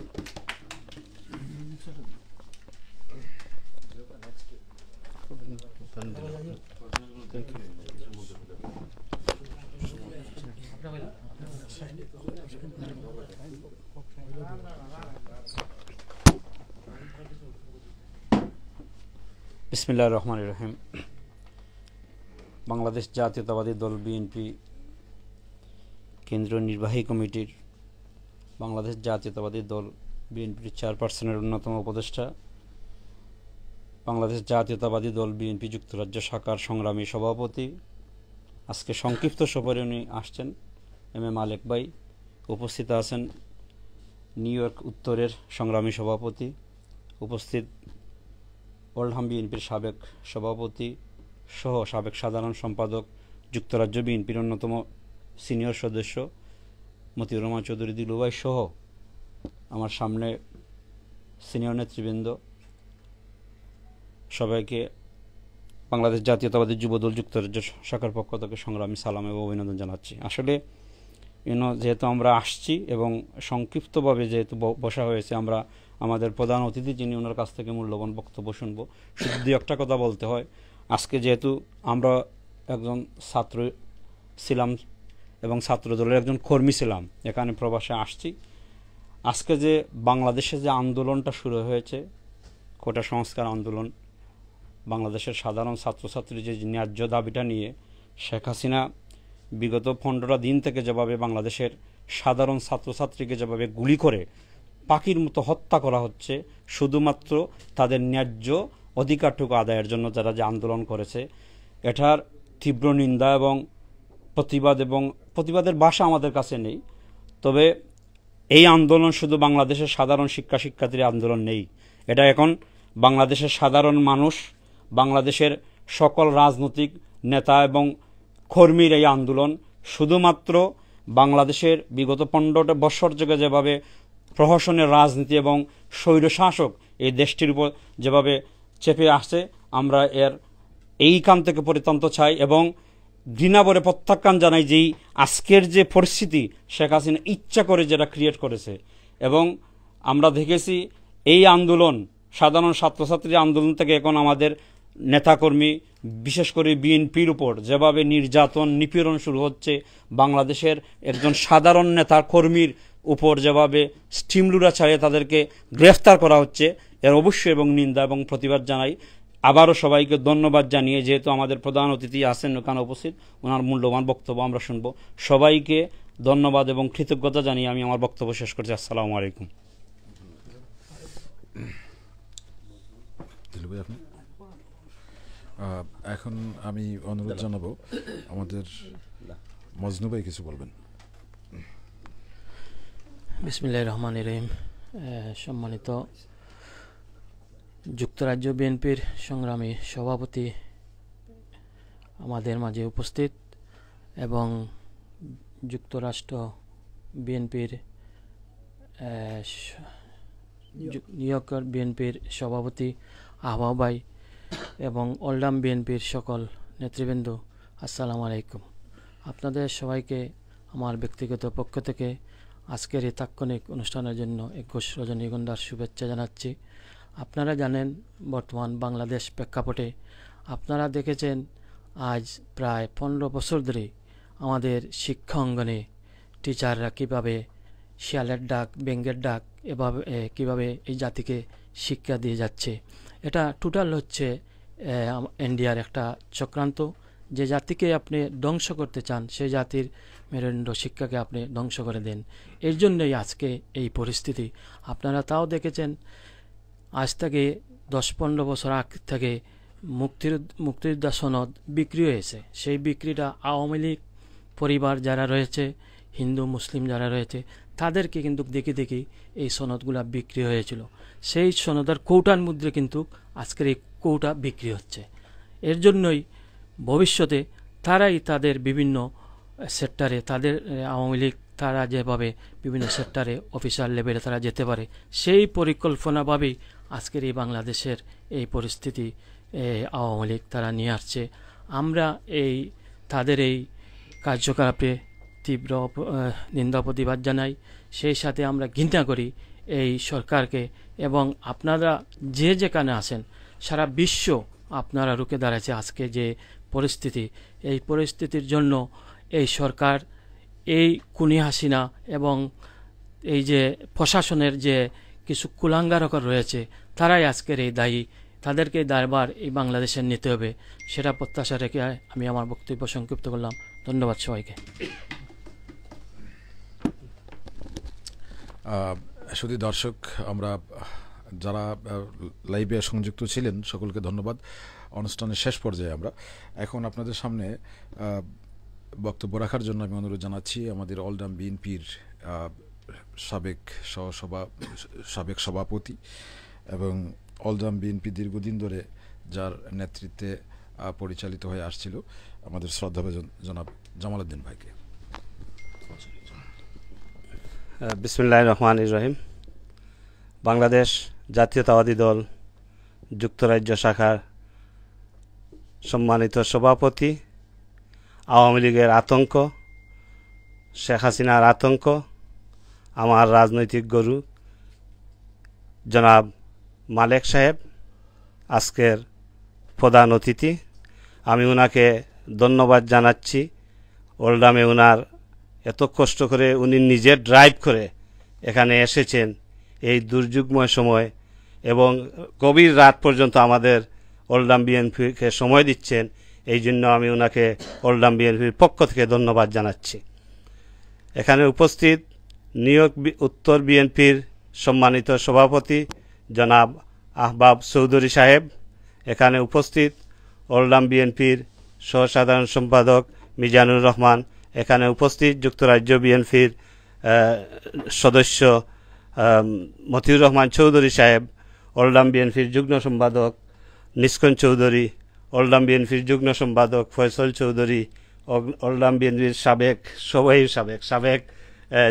বিসমিল্লাহির রহমানির রহিম। বাংলাদেশ জাতীয়তাবাদী দল বিএনপি কেন্দ্রীয় নির্বাহী কমিটির, বাংলাদেশ জাতীয়তাবাদী দল বিএনপির চেয়ারপারসনের অন্যতম উপদেষ্টা, বাংলাদেশ জাতীয়তাবাদী দল বিএনপি যুক্তরাজ্য শাখার সংগ্রামী সভাপতি, আজকে সংক্ষিপ্ত সফরে উনি আসছেন এম এ মালিক ভাই, উপস্থিত আছেন নিউ ইয়র্ক উত্তরের সংগ্রামী সভাপতি, উপস্থিত ওল্ডহাম বিএনপির সাবেক সভাপতি সহ সাবেক সাধারণ সম্পাদক, যুক্তরাজ্য বিএনপির অন্যতম সিনিয়র সদস্য মতিউর রহমান চৌধুরী দিলুভাই সহ আমার সামনে সিনিয়র নেতৃবৃন্দ, সবাইকে বাংলাদেশ জাতীয়তাবাদী যুবদল যুক্তরাজ্য শাখার পক্ষ থেকে সংগ্রামী সালাম এবং অভিনন্দন জানাচ্ছি। আসলে যেহেতু আমরা আসছি এবং সংক্ষিপ্তভাবে যেহেতু বসা হয়েছে, আমরা আমাদের প্রধান অতিথি যিনি, ওনার কাছ থেকে মূল্যবান বক্তব্য শুনবো। শুধু দু একটা কথা বলতে হয়। আজকে যেহেতু আমরা একজন ছাত্র ছিলাম এবং ছাত্রদলের একজন কর্মী ছিলাম, এখানে প্রবাসে আসছি। আজকে যে বাংলাদেশে যে আন্দোলনটা শুরু হয়েছে, কোটা সংস্কার আন্দোলন, বাংলাদেশের সাধারণ ছাত্রছাত্রী যে ন্যায্য দাবিটা নিয়ে শেখ হাসিনা বিগত 15 দিন থেকে যেভাবে বাংলাদেশের সাধারণ ছাত্রছাত্রীকে যেভাবে গুলি করে পাখির মতো হত্যা করা হচ্ছে শুধুমাত্র তাদের ন্যায্য অধিকারটুকু আদায়ের জন্য যারা যে আন্দোলন করেছে, এটার তীব্র নিন্দা এবং প্রতিবাদের ভাষা আমাদের কাছে নেই। তবে এই আন্দোলন শুধু বাংলাদেশের সাধারণ শিক্ষার্থীর আন্দোলন নেই, এটা এখন বাংলাদেশের সাধারণ মানুষ, বাংলাদেশের সকল রাজনৈতিক নেতা এবং কর্মীর এই আন্দোলন। শুধুমাত্র বাংলাদেশের বিগত 15 বছর থেকে যেভাবে প্রহসনের রাজনীতি এবং স্বৈরশাসক এই দেশটির উপর যেভাবে চেপে আসছে, আমরা এইখান থেকে পরিত্রান্ত চাই এবং ঘৃণাভরে প্রত্যাখ্যান জানাই যেই আজকের যে পরিস্থিতি শেখ হাসিনা ইচ্ছা করে যেটা ক্রিয়েট করেছে। এবং আমরা দেখেছি এই আন্দোলন, সাধারণ ছাত্রছাত্রী আন্দোলন থেকে এখন আমাদের নেতাকর্মী, বিশেষ করে বিএনপির উপর যেভাবে নির্যাতন নিপীড়ন শুরু হচ্ছে, বাংলাদেশের একজন সাধারণ নেতা কর্মীর উপর যেভাবে স্টিমলুরা চালিয়ে তাদেরকে গ্রেফতার করা হচ্ছে, এর অবশ্যই এবং নিন্দা এবং প্রতিবাদ জানাই। আবারও সবাইকে ধন্যবাদ জানিয়ে, যেহেতু আমাদের প্রধান অতিথি আছেন ওখানে উপস্থিত, ওনার মূল্যবান বক্তব্য আমরা শুনবো। সবাইকে ধন্যবাদ এবং কৃতজ্ঞতা জানিয়ে আমি আমার বক্তব্য শেষ করছি। আসসালামু আলাইকুম। এখন আমি অনুরোধ জানাবো আমাদের মজনু ভাই কিছু বলবেন। বিসমিল্লাহির রহমানির রহিম। সম্মানিত যুক্তরাজ্য বিএনপির সংগ্রামী সভাপতি আমাদের মাঝে উপস্থিত এবং যুক্তরাষ্ট্র বিএনপির নিউ ইয়র্কের বিএনপির সভাপতি আহ্বাব ভাই এবং ওল্ডাম বিএনপির সকল নেতৃবৃন্দ, আসসালামু আলাইকুম। আপনাদের সবাইকে আমার ব্যক্তিগত পক্ষ থেকে আজকের এই তাৎক্ষণিক অনুষ্ঠানের জন্য 21 রজনীগন্ধার শুভেচ্ছা জানাচ্ছি। আপনারা জানেন বর্তমান বাংলাদেশ প্রেক্ষাপটে আপনারা দেখেছেন আজ প্রায় 15 বছর ধরে আমাদের শিক্ষা অঙ্গনে টিচাররা কীভাবে শিয়ালের ডাক, ব্যাঙের ডাক এভাবে কীভাবে এই জাতিকে শিক্ষা দিয়ে যাচ্ছে। এটা টোটাল হচ্ছে ইন্ডিয়ার একটা চক্রান্ত। যে জাতিকে আপনি ধ্বংস করতে চান সেই জাতির মেরুদণ্ড শিক্ষাকে আপনি ধ্বংস করে দেন। এর জন্যই আজকে এই পরিস্থিতি। আপনারা তাও দেখেছেন আজ থেকে 10-15 বছর আগ থেকে মুক্তিযোদ্ধা সনদ বিক্রি হয়েছে। সেই বিক্রিটা আওয়ামী লীগ পরিবার যারা রয়েছে, হিন্দু মুসলিম যারা রয়েছে, তাদেরকে কিন্তু দেখি এই সনদগুলা বিক্রি হয়েছিল। সেই সনদের কৌটার মধ্যে কিন্তু আজকের এই কৌটা বিক্রি হচ্ছে। এর জন্যই ভবিষ্যতে তারাই তাদের বিভিন্ন সেক্টরে, তাদের আওয়ামী লীগ তারা যেভাবে বিভিন্ন সেক্টরে অফিসার লেভেলে তারা যেতে পারে, সেই পরিকল্পনাভাবেই আজকের এই বাংলাদেশের এই পরিস্থিতি আওয়ামী লীগ তারা নিয়ে আসছে। আমরা তাদের এই কার্যকলাপে তীব্র নিন্দা প্রতিবাদ জানাই। সেই সাথে আমরা ঘৃণা করি এই সরকারকে এবং আপনারা যে যেখানে আছেন সারা বিশ্ব আপনারা রুখে দাঁড়াচ্ছে আজকে যে পরিস্থিতি, এই পরিস্থিতির জন্য এই সরকার, এই খুনি হাসিনা এবং এই যে প্রশাসনের যে কিছু কুলাঙ্গারকর রয়েছে তারাই আজকের এই দায়ী। তাদেরকে দায়ভার এই বাংলাদেশের নিতে হবে, সেটা প্রত্যাশা রেখে আমি আমার বক্তব্য সংক্ষিপ্ত করলাম। ধন্যবাদ সবাইকে। শুধু দর্শক, আমরা যারা লাইভে সংযুক্ত ছিলেন সকলকে ধন্যবাদ। অনুষ্ঠানের শেষ পর্যায়ে আমরা এখন আপনাদের সামনে বক্তব্য রাখার জন্য আমি অনুরোধ জানাচ্ছি আমাদের অলডাম বিএনপির সাবেক সভাপতি এবং অলডাম বিএনপি দীর্ঘদিন ধরে যার নেতৃত্বে পরিচালিত হয়ে আসছিল আমাদের শ্রদ্ধাভাজন জনাব জামাল উদ্দিন ভাইকে। বিসমিল্লাহির রহমানির রহিম। বাংলাদেশ জাতীয়তাবাদী দল যুক্তরাজ্য শাখার সম্মানিত সভাপতি, আওয়ামী লীগের আতঙ্ক, শেখ হাসিনার আতঙ্ক, আমার রাজনৈতিক গুরু জনাব মালেক সাহেব আজকের প্রধান অতিথি। আমি ওনাকে ধন্যবাদ জানাচ্ছি। ওল্ডামে ওনার এত কষ্ট করে উনি নিজে ড্রাইভ করে এখানে এসেছেন এই দুর্যোগময় সময়, এবং গভীর রাত পর্যন্ত আমাদের ওল্ডাম বিএনপিকে সময় দিচ্ছেন। এই জন্য আমি ওনাকে ওল্ডাম বিএনপির পক্ষ থেকে ধন্যবাদ জানাচ্ছি। এখানে উপস্থিত নিউ ইয়র্ক উত্তর বিএনপির সম্মানিত সভাপতি জনাব আহবাব চৌধুরী সাহেব, এখানে উপস্থিত ওল্ডাম বিএনপির সহসাধারণ সম্পাদক মিজানুর রহমান, এখানে উপস্থিত যুক্তরাজ্য বিএনপির সদস্য মতিউর রহমান চৌধুরী সাহেব, ওল্ডাম বিএনপির যুগ্ম সম্পাদক নিষ্কন চৌধুরী, ওল্ডাম বিএনপির যুগ্ম সম্পাদক ফয়সল চৌধুরী, ওল্ডাম বিএনপির সাবেক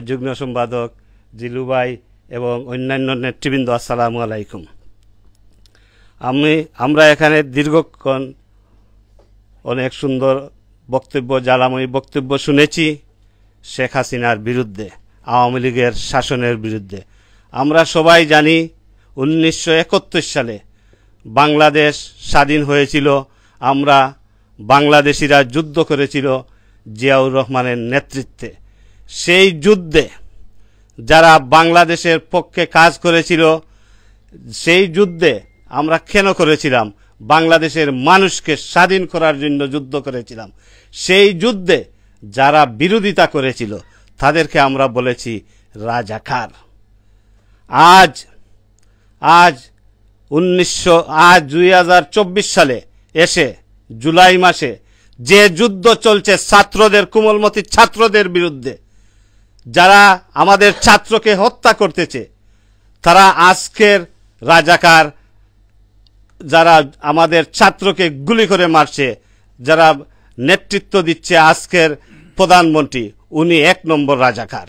যুগ্ম সম্পাদক জিলুভাই এবং অন্যান্য নেতৃবৃন্দ, আসসালামু আলাইকুম। আমরা এখানে দীর্ঘক্ষণ অনেক সুন্দর বক্তব্য, জ্বালাময়ী বক্তব্য শুনেছি শেখ হাসিনার বিরুদ্ধে, আওয়ামী লীগের শাসনের বিরুদ্ধে। আমরা সবাই জানি 1971 সালে বাংলাদেশ স্বাধীন হয়েছিল। আমরা বাংলাদেশিরা যুদ্ধ করেছিল জিয়াউর রহমানের নেতৃত্বে। সেই যুদ্ধে যারা বাংলাদেশের পক্ষে কাজ করেছিল, সেই যুদ্ধে আমরা কেন করেছিলাম? বাংলাদেশের মানুষকে স্বাধীন করার জন্য যুদ্ধ করেছিলাম। সেই যুদ্ধে যারা বিরোধিতা করেছিল তাদেরকে আমরা বলেছি রাজাকার। আজ 2024 সালে এসে জুলাই মাসে যে যুদ্ধ চলছে ছাত্রদের, কোমলমতি ছাত্রদের বিরুদ্ধে, যারা আমাদের ছাত্রকে হত্যা করতেছে তারা আজকের রাজাকার। যারা আমাদের ছাত্রকে গুলি করে মারছে, যারা নেতৃত্ব দিচ্ছে আজকের প্রধানমন্ত্রী, উনি 1 নম্বর রাজাকার।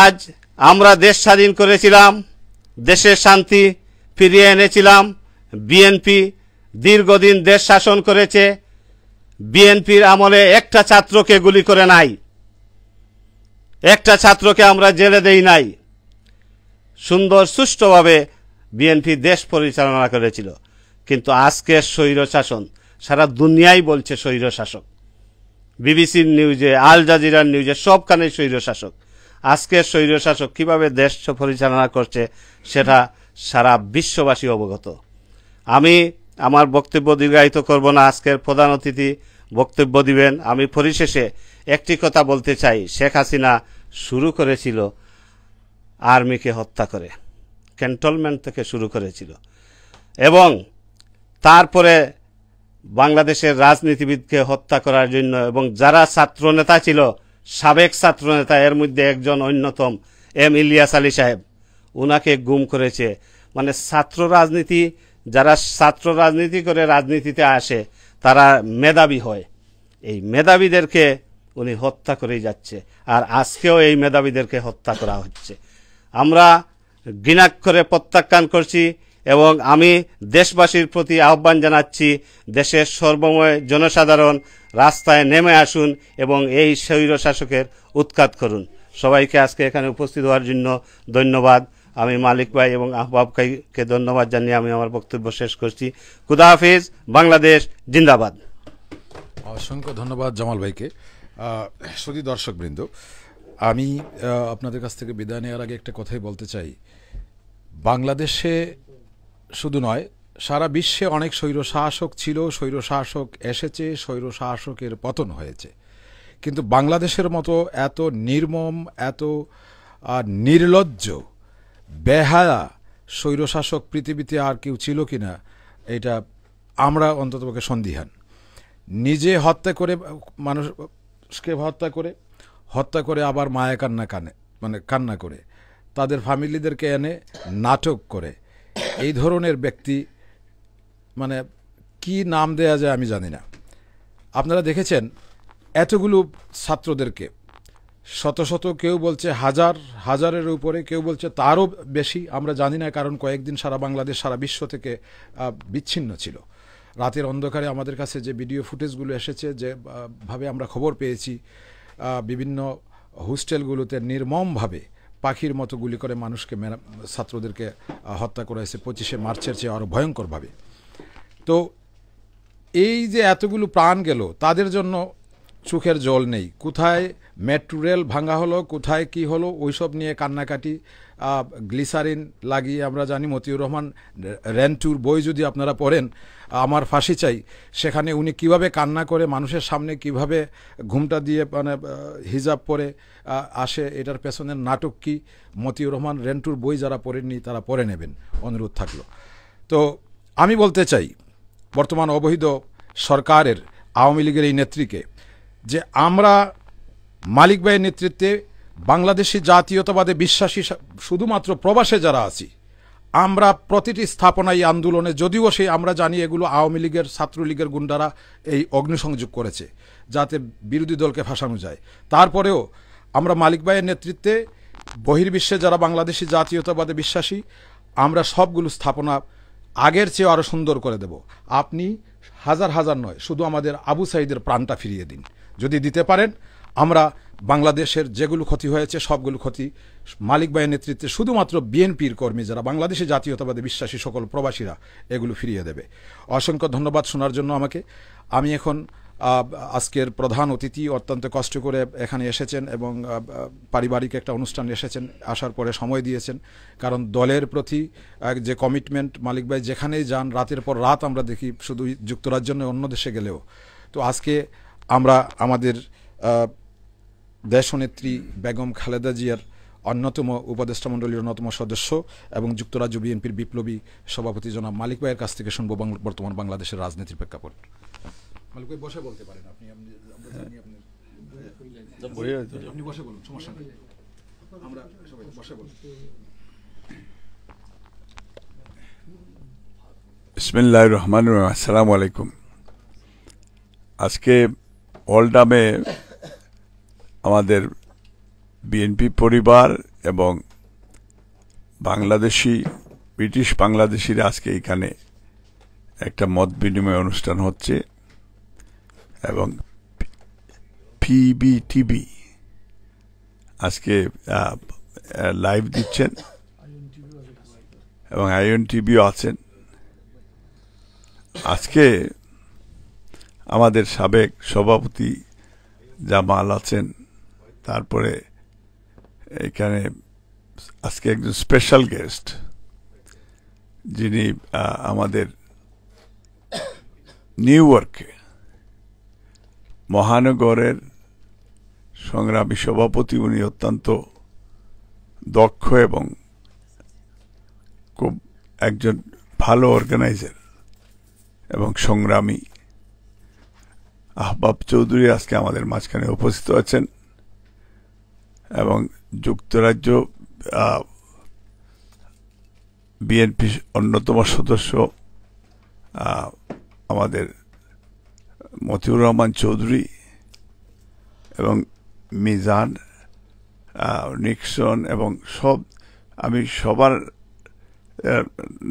আজ আমরা দেশ স্বাধীন করেছিলাম, দেশের শান্তি ফিরিয়ে এনেছিলাম। বিএনপি দীর্ঘদিন দেশ শাসন করেছে। বিএনপির আমলে একটা ছাত্রকে গুলি করে নাই, একটা ছাত্রকে আমরা জেলে দেই নাই। সুন্দর সুষ্ঠুভাবে বিএনপি দেশ পরিচালনা করেছিল। কিন্তু আজকের স্বৈর শাসন, সারা দুনিয়াই বলছে স্বৈর শাসক, বিবিসির নিউজে, আল জাজিরার নিউজে, সবখানে স্বৈর শাসক। আজকের স্বৈর শাসক কীভাবে দেশ পরিচালনা করছে সেটা সারা বিশ্ববাসী অবগত। আমি আমার বক্তব্য দীর্ঘায়িত করব না, আজকের প্রধান অতিথি বক্তব্য দিবেন। আমি পরিশেষে একটি কথা বলতে চাই, শেখ হাসিনা শুরু করেছিল আর্মিকে হত্যা করে, ক্যান্টনমেন্ট থেকে শুরু করেছিল, এবং তারপরে বাংলাদেশের রাজনীতিবিদকে হত্যা করার জন্য, এবং যারা ছাত্রনেতা ছিল, সাবেক ছাত্রনেতা, এর মধ্যে একজন অন্যতম এম ইলিয়াস আলী সাহেব, উনাকে গুম করেছে। মানে ছাত্র রাজনীতি, যারা ছাত্র রাজনীতি করে রাজনীতিতে আসে তারা মেধাবী হয়। এই মেধাবীদেরকে উনি হত্যা করেই যাচ্ছে, আর আজকেও এই মেধাবীদেরকে হত্যা করা হচ্ছে। আমরা ঘৃণাক্ষরে প্রত্যাখ্যান করছি, এবং আমি দেশবাসীর প্রতি আহ্বান জানাচ্ছি, দেশের সর্বময় জনসাধারণ রাস্তায় নেমে আসুন এবং এই স্বৈর শাসকের উৎখাত করুন। সবাইকে আজকে এখানে উপস্থিত হওয়ার জন্য ধন্যবাদ। আমি মালিক ভাই এবং আহবাব ভাইকে ধন্যবাদ জানিয়ে আমি আমার বক্তব্য শেষ করছি। খুদা হাফিজ, বাংলাদেশ জিন্দাবাদ। অসংখ্য ধন্যবাদ জামাল ভাইকে। শুধু দর্শকবৃন্দ, আমি আপনাদের কাছ থেকে বিদায় নেওয়ার আগে একটা কথাই বলতে চাই। বাংলাদেশে শুধু নয়, সারা বিশ্বে অনেক স্বৈর শাসক ছিল, স্বৈর শাসক এসেছে, স্বৈর শাসকের পতন হয়েছে। কিন্তু বাংলাদেশের মতো এত নির্মম, এত নির্লজ্জ, বেহায়া স্বৈরশাসক পৃথিবীতে আর কেউ ছিল কিনা এটা আমরা অন্ততপক্ষে সন্দিহান। নিজে হত্যা করে, মানুষকে হত্যা করে আবার মায়া কান্না করে তাদের ফ্যামিলিদেরকে এনে নাটক করে, এই ধরনের ব্যক্তি কি নাম দেয়া যায় আমি জানি না। আপনারা দেখেছেন এতগুলো ছাত্রদেরকে, শত শত, কেউ বলছে হাজারের উপরে, কেউ বলছে তারও বেশি, আমরা জানি না, কারণ কয়েকদিন সারা বাংলাদেশ, সারা বিশ্ব থেকে বিচ্ছিন্ন ছিল। রাতের অন্ধকারে আমাদের কাছে যে ভিডিও ফুটেজগুলো এসেছে, যেভাবে আমরা খবর পেয়েছি, বিভিন্ন হোস্টেলগুলোতে নির্মমভাবে পাখির মতো গুলি করে মানুষকে, ছাত্রদেরকে হত্যা করা হয়েছে 25শে মার্চের চেয়ে আরও ভয়ঙ্করভাবে। তো এই যে এতগুলো প্রাণ গেল, তাদের জন্য চোখের জল নেই। কোথায় মেট্রো রেল ভাঙা হলো, কোথায় কি হলো, ওইসব নিয়ে কান্নাকাটি। গ্লিসারিন লাগিয়ে, আমরা জানি মতিউর রহমান রেন্টুর বই যদি আপনারা পড়েন, আমার ফাঁসি চাই, সেখানে উনি কিভাবে কান্না করে মানুষের সামনে কিভাবে ঘুমটা দিয়ে মানে হিজাব পরে আসে, এটার পেছনের নাটক কি, মতিউর রহমান রেন্টুর বই যারা পড়েননি তারা পড়ে নেবেন, অনুরোধ থাকলো। তো আমি বলতে চাই বর্তমান অবৈধ সরকারের আওয়ামী লীগের এই নেত্রীকে যে আমরা মালিক ভাইয়ের নেতৃত্বে বাংলাদেশি জাতীয়তাবাদে বিশ্বাসী শুধুমাত্র প্রবাসে যারা আছি, আমরা প্রতিটি স্থাপনায় আন্দোলনে, যদিও সেই আমরা জানি এগুলো আওয়ামী লীগের ছাত্রলীগের গুন্ডারা এই অগ্নিসংযোগ করেছে যাতে বিরোধী দলকে ফাঁসানো যায়, তারপরেও আমরা মালিক ভাইয়ের নেতৃত্বে বহির্বিশ্বে যারা বাংলাদেশি জাতীয়তাবাদে বিশ্বাসী, আমরা সবগুলো স্থাপনা আগের চেয়ে আরও সুন্দর করে দেব। আপনি হাজার হাজার নয়, শুধু আমাদের আবু সাইদের প্রাণটা ফিরিয়ে দিন। যদি দিতে পারেন, আমরা বাংলাদেশের যেগুলো ক্ষতি হয়েছে সবগুলো ক্ষতি মালিক ভাইয়ের নেতৃত্বে শুধুমাত্র বিএনপির কর্মী যারা বাংলাদেশি জাতীয়তাবাদে বিশ্বাসী সকল প্রবাসীরা এগুলো ফিরিয়ে দেবে। অসংখ্য ধন্যবাদ শোনার জন্য আমাকে। আমি এখন আজকের প্রধান অতিথি অত্যন্ত কষ্ট করে এখানে এসেছেন এবং পারিবারিক একটা অনুষ্ঠানে এসেছেন, আসার পরে সময় দিয়েছেন, কারণ দলের প্রতি যে কমিটমেন্ট মালিক ভাই যেখানেই যান রাতের পর রাত আমরা দেখি, শুধু যুক্তরাজ্য নয় অন্য দেশে গেলেও। তো আজকে আমরা আমাদের দেশনেত্রী বেগম খালেদা জিয়ার অন্যতম উপদেষ্টা মণ্ডলীর অন্যতম সদস্য এবং যুক্তরাজ্য বিএনপির বিপ্লবী সভাপতি জনাব মালিক ভাইয়ের কাছ থেকে শুনবো বর্তমান বাংলাদেশের রাজনীতির প্রেক্ষাপট। মালিক ভাই বসে বলতে পারেন, আপনি বসে বলুন, সমস্যা নেই, আমরা সবাই বসে বলুন। বিসমিল্লাহির রহমানির রহিম। আসসালামু আলাইকুম। আজকে ওল্ডামে আমাদের বিএনপি পরিবার এবং বাংলাদেশি ব্রিটিশ বাংলাদেশিরা আজকে এখানে একটা মত বিনিময় অনুষ্ঠান হচ্ছে এবং পিবিটিভি আজকে লাইভ দিচ্ছেন এবং আইএন টিভিও আছেন। আজকে আমাদের সাবেক সভাপতি জামাল আছেন, তারপরে এখানে আজকে একজন স্পেশাল গেস্ট যিনি আমাদের নিউ ইয়র্কে মহানগরের সংগ্রামী সভাপতি, উনি অত্যন্ত দক্ষ এবং খুব একজন ভালো অর্গানাইজার এবং সংগ্রামী আহবাব চৌধুরী আজকে আমাদের মাঝখানে উপস্থিত আছেন এবং যুক্তরাজ্য বিএনপি অন্যতম সদস্য আমাদের মতিউর রহমান চৌধুরী এবং মিজান, নিক্সন এবং আমি সবার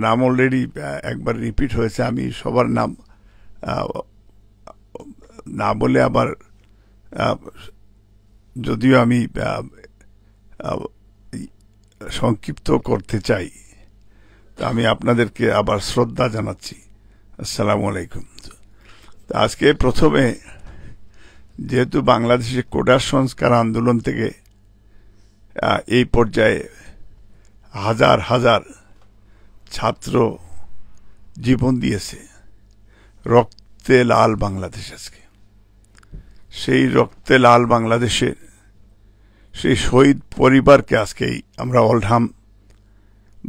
নাম অলরেডি একবার রিপিট হয়েছে, আমি সবার নাম না বলে আবার যদিও আমি সংক্ষিপ্ত করতে চাই, তা আমি আপনাদেরকে আবার শ্রদ্ধা জানাচ্ছি। আসসালামু আলাইকুম। আজকে প্রথমে যেহেতু বাংলাদেশে কোটা সংস্কার আন্দোলন থেকে এই পর্যায়ে হাজার হাজার ছাত্র জীবন দিয়েছে, রক্তে লাল বাংলাদেশ, আজকে সেই রক্তে লাল বাংলাদেশের সেই শহীদ পরিবারকে আজকেই আমরা ওল্ডহাম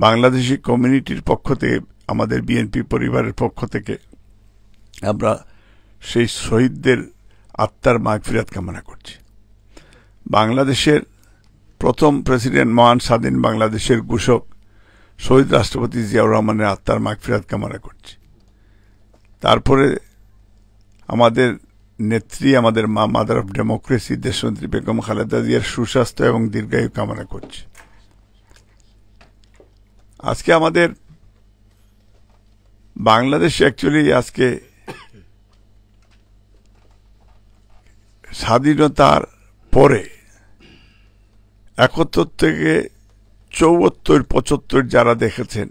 বাংলাদেশি কমিউনিটির পক্ষ থেকে, আমাদের বিএনপি পরিবারের পক্ষ থেকে আমরা সেই শহীদদের আত্মার মাগফিরাত কামনা করছি। বাংলাদেশের প্রথম প্রেসিডেন্ট, মহান স্বাধীন বাংলাদেশের ঘোষক শহীদ রাষ্ট্রপতি জিয়াউর রহমানের আত্মার মাগফিরাত কামনা করছি। তারপরে আমাদের নেত্রী, আমাদের মা, মাদার অফ ডেমোক্রেসি, দেশনেত্রী বেগম খালেদা জিয়ার সুস্বাস্থ্য এবং দীর্ঘায়ু কামনা করছি। আজকে আমাদের বাংলাদেশ অ্যাকচুয়ালি আজকে স্বাধীনতার পরে ৭১ থেকে ৭৪, ৭৫ যারা দেখেছেন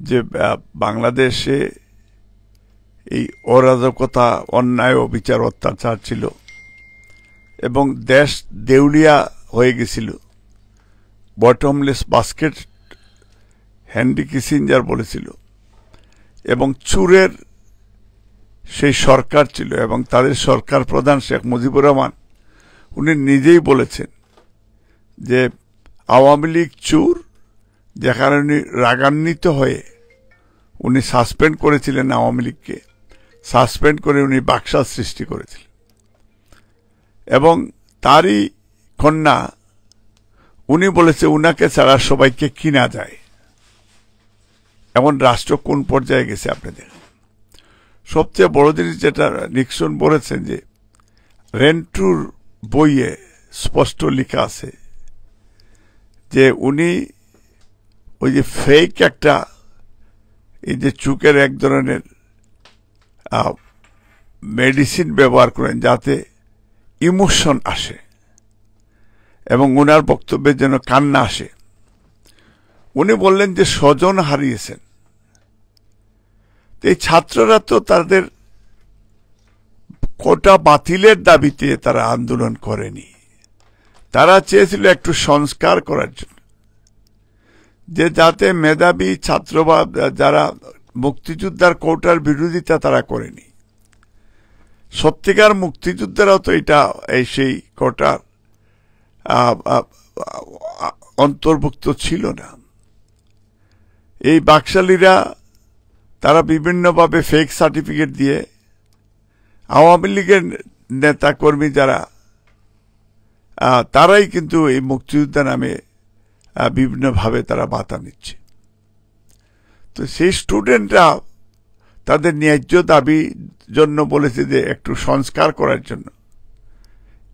যে বাংলাদেশে এই অরাজকতা, অন্যায়, অবিচার, অত্যাচার ছিল এবং দেশ দেউলিয়া হয়ে গেছিল। বটমলেস বাস্কেট হেনরি কিসিঞ্জার বলেছিল, এবং চুরের সেই সরকার ছিল, এবং তাদের সরকার প্রধান শেখ মুজিবুর রহমান উনি নিজেই বলেছেন যে আওয়ামী লীগ চুর, যেখানে উনি রাগান্বিত হয়ে উনি সাসপেন্ড করেছিলেন আওয়ামী লীগকে, সাসপেন্ড করে উনি বাকশাল সৃষ্টি করেছিলেন। এবং তারই কন্যা উনি বলেছে উনাকে ছাড়া সবাইকে কিনা যায়। এমন রাষ্ট্র কোন পর্যায়ে গেছে আপনি দেখেন। সবচেয়ে বড় জিনিস যেটা নিক্সন বলেছেন যে রেন্ট্রুর বইয়ে স্পষ্ট লেখা আছে যে উনি ওই যে ফেক একটা, এই যে চুকের এক ধরনের মেডিসিন ব্যবহার করেন যাতে ইমোশন আসে এবং ওনার বক্তব্যের যেন কান্না আসে। উনি বললেন যে স্বজন হারিয়েছেন। এই ছাত্ররা তো তাদের কোটা বাতিলের দাবিতে তারা আন্দোলন করেনি, তারা চেয়েছিল একটু সংস্কার করার জন্য, যে যাতে মেধাবী ছাত্র বা যারা মুক্তিযোদ্ধার কোটার বিরোধিতা তারা করেনি। সত্যিকার মুক্তিযোদ্ধারাও তো এটা এই সেই কোটার অন্তর্ভুক্ত ছিল না। এই বাকশালীরা তারা বিভিন্নভাবে ফেক সার্টিফিকেট দিয়ে আওয়ামী লীগের নেতা কর্মী যারা তারাই কিন্তু এই মুক্তিযোদ্ধা নামে বিভিন্নভাবে তারা ভাতা নিচ্ছে। তো সেই স্টুডেন্টরা তাদের ন্যায্য দাবি জন্য বলেছে যে একটু সংস্কার করার জন্য।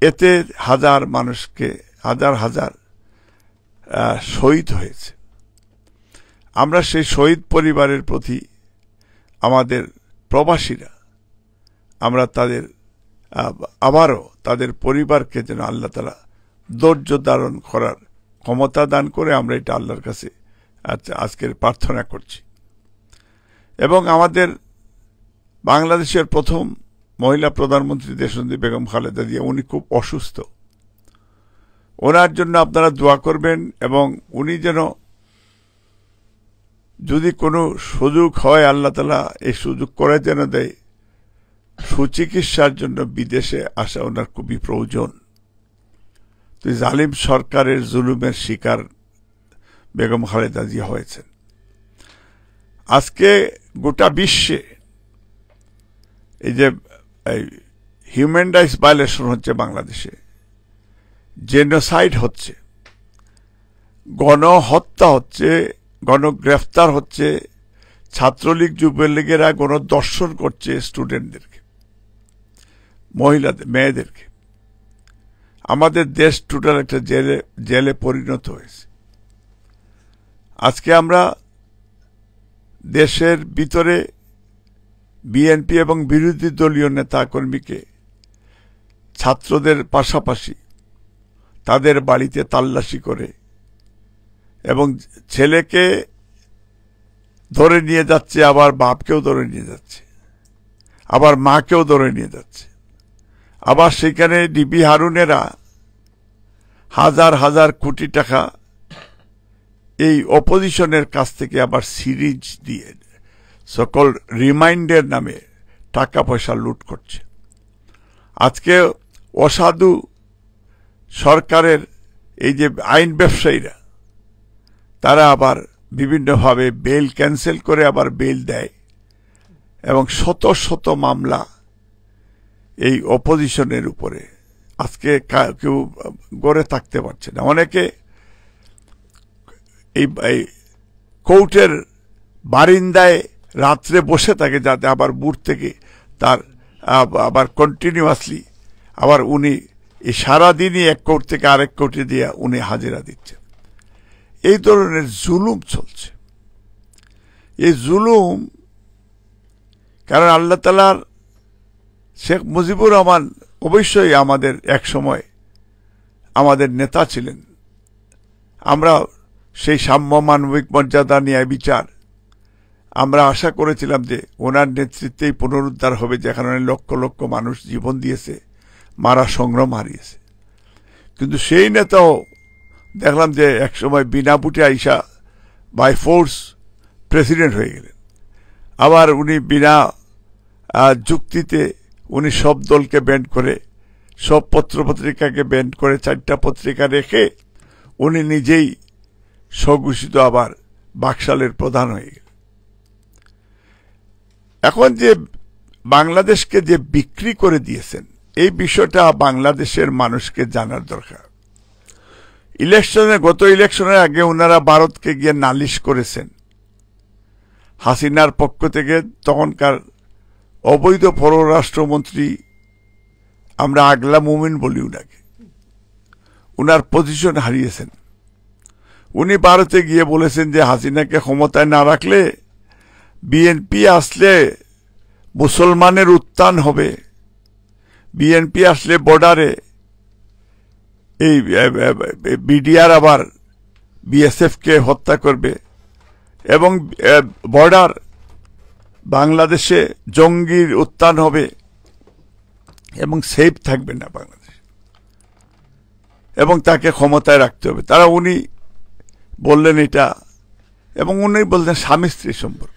এতে হাজার মানুষকে, হাজার হাজার শহীদ হয়েছে। আমরা সেই শহীদ পরিবারের প্রতি আমাদের প্রবাসীরা, আমরা তাদের আবারও তাদের পরিবারকে যেন আল্লাহ তাআলা ধৈর্য ধারণ করার ক্ষমতা দান করে, আমরা এটা আল্লাহর কাছে আজকের প্রার্থনা করছি। এবং আমাদের বাংলাদেশের প্রথম মহিলা প্রধানমন্ত্রী দেশনেত্রী বেগম খালেদা জিয়া, উনি খুব অসুস্থ। ওনার জন্য আপনারা দোয়া করবেন এবং উনি যেন, যদি কোনো সুযোগ হয় আল্লাহ তাআলা এই সুযোগ করে যেন দেয়, সুচিকিৎসার জন্য বিদেশে আসা ওনার খুবই প্রয়োজন। তো জালিম সরকারের জুলুমের শিকার বেগম খালেদা জিয়া হয়েছেন। আজকে গোটা বিশ্বে এই যে হিউম্যান রাইটস ভায়োলেশন হচ্ছে, বাংলাদেশে জেনোসাইড হচ্ছে, গণহত্যা হচ্ছে, গণগ্রেফতার হচ্ছে, ছাত্রলীগ যুবলীগেরা গণধর্ষণ করছে স্টুডেন্টদেরকে, মহিলাদের, মেয়েদেরকে। আমাদের দেশ টোটাল একটা জেলে পরিণত হয়েছে। আজকে আমরা দেশের ভিতরে বিএনপি এবং বিরোধী দলীয় নেতা কর্মীকে, ছাত্রদের পাশাপাশি তাদের বাড়িতে তাল্লাশি করে এবং ছেলেকে ধরে নিয়ে যাচ্ছে, আবার বাপকেও ধরে নিয়ে যাচ্ছে, আবার মাকেও ধরে নিয়ে যাচ্ছে। আবার সেখানে ডিবি হারুনেরা হাজার হাজার কোটি টাকা এই অপোজিশনের কাছ থেকে আবার সিরিজ দিয়ে সকল রিমাইন্ডের নামে টাকা পয়সা লুট করছে। আজকে অসাধু সরকারের এই যে আইন ব্যবসায়ীরা, তারা আবার বিভিন্নভাবে বেল ক্যান্সেল করে আবার বেল দেয় এবং শত শত মামলা এই অপোজিশনের উপরে। আজকে কেউ গড়ে থাকতে পারছে না। অনেকে এই কোর্টের বারিন্দায় রাত্রে বসে থাকে যাতে আবার বুথ থেকে তার আবার কন্টিনিউয়াসলি আবার উনি এই সারাদিনই এক কোর্ট থেকে আরেক কোর্টে দিয়ে উনি হাজিরা দিচ্ছেন। এই ধরনের জুলুম চলছে। এই জুলুম, কারণ আল্লাহ তাআলার শেখ মুজিবুর রহমান অবশ্যই আমাদের এক সময় আমাদের নেতা ছিলেন। আমরা সেই সাম্য, মানবিক মর্যাদা, ন্যায় বিচার আমরা আশা করেছিলাম যে ওনার নেতৃত্বেই পুনরুদ্ধার হবে, যেখানে লক্ষ লক্ষ মানুষ জীবন দিয়েছে, মারা সংগ্রাম হারিয়েছে। কিন্তু সেই নেতাও দেখলাম যে একসময় বিনা ভোটে আইসা বাই ফোর্স প্রেসিডেন্ট হয়ে গেলেন। আবার উনি বিনা যুক্তিতে উনি সব দলকে ব্যান্ড করে, সব পত্রপত্রিকাকে ব্যান্ড করে, 4টা পত্রিকা রেখে উনি নিজেই স্বঘোষিত আবার বাকশালের প্রধান হয়ে গেলেন। এখন যে বাংলাদেশকে যে বিক্রি করে দিয়েছেন, এই বিষয়টা বাংলাদেশের মানুষকে জানার দরকার। গত ইলেকশনের আগে ওনারা ভারতকে গিয়ে নালিশ করেছেন হাসিনার পক্ষ থেকে। তখনকার অবৈধ পররাষ্ট্রমন্ত্রী, আমরা আগলা মুমিন বলি উনাকে, উনার পজিশন হারিয়েছেন। উনি ভারতে গিয়ে বলেছেন যে হাসিনাকে ক্ষমতায় না রাখলে বিএনপি আসলে মুসলমানের উত্থান হবে, বিএনপি আসলে বর্ডারে এই বিডিআর আবার বিএসএফকে হত্যা করবে এবং বর্ডার বাংলাদেশে জঙ্গির উত্থান হবে এবং সেফ থাকবে না বাংলাদেশ, এবং তাকে ক্ষমতায় রাখতে হবে। তারা উনি বললেন এটা, এবং উনি বললেন স্বামী স্ত্রী সম্পর্ক।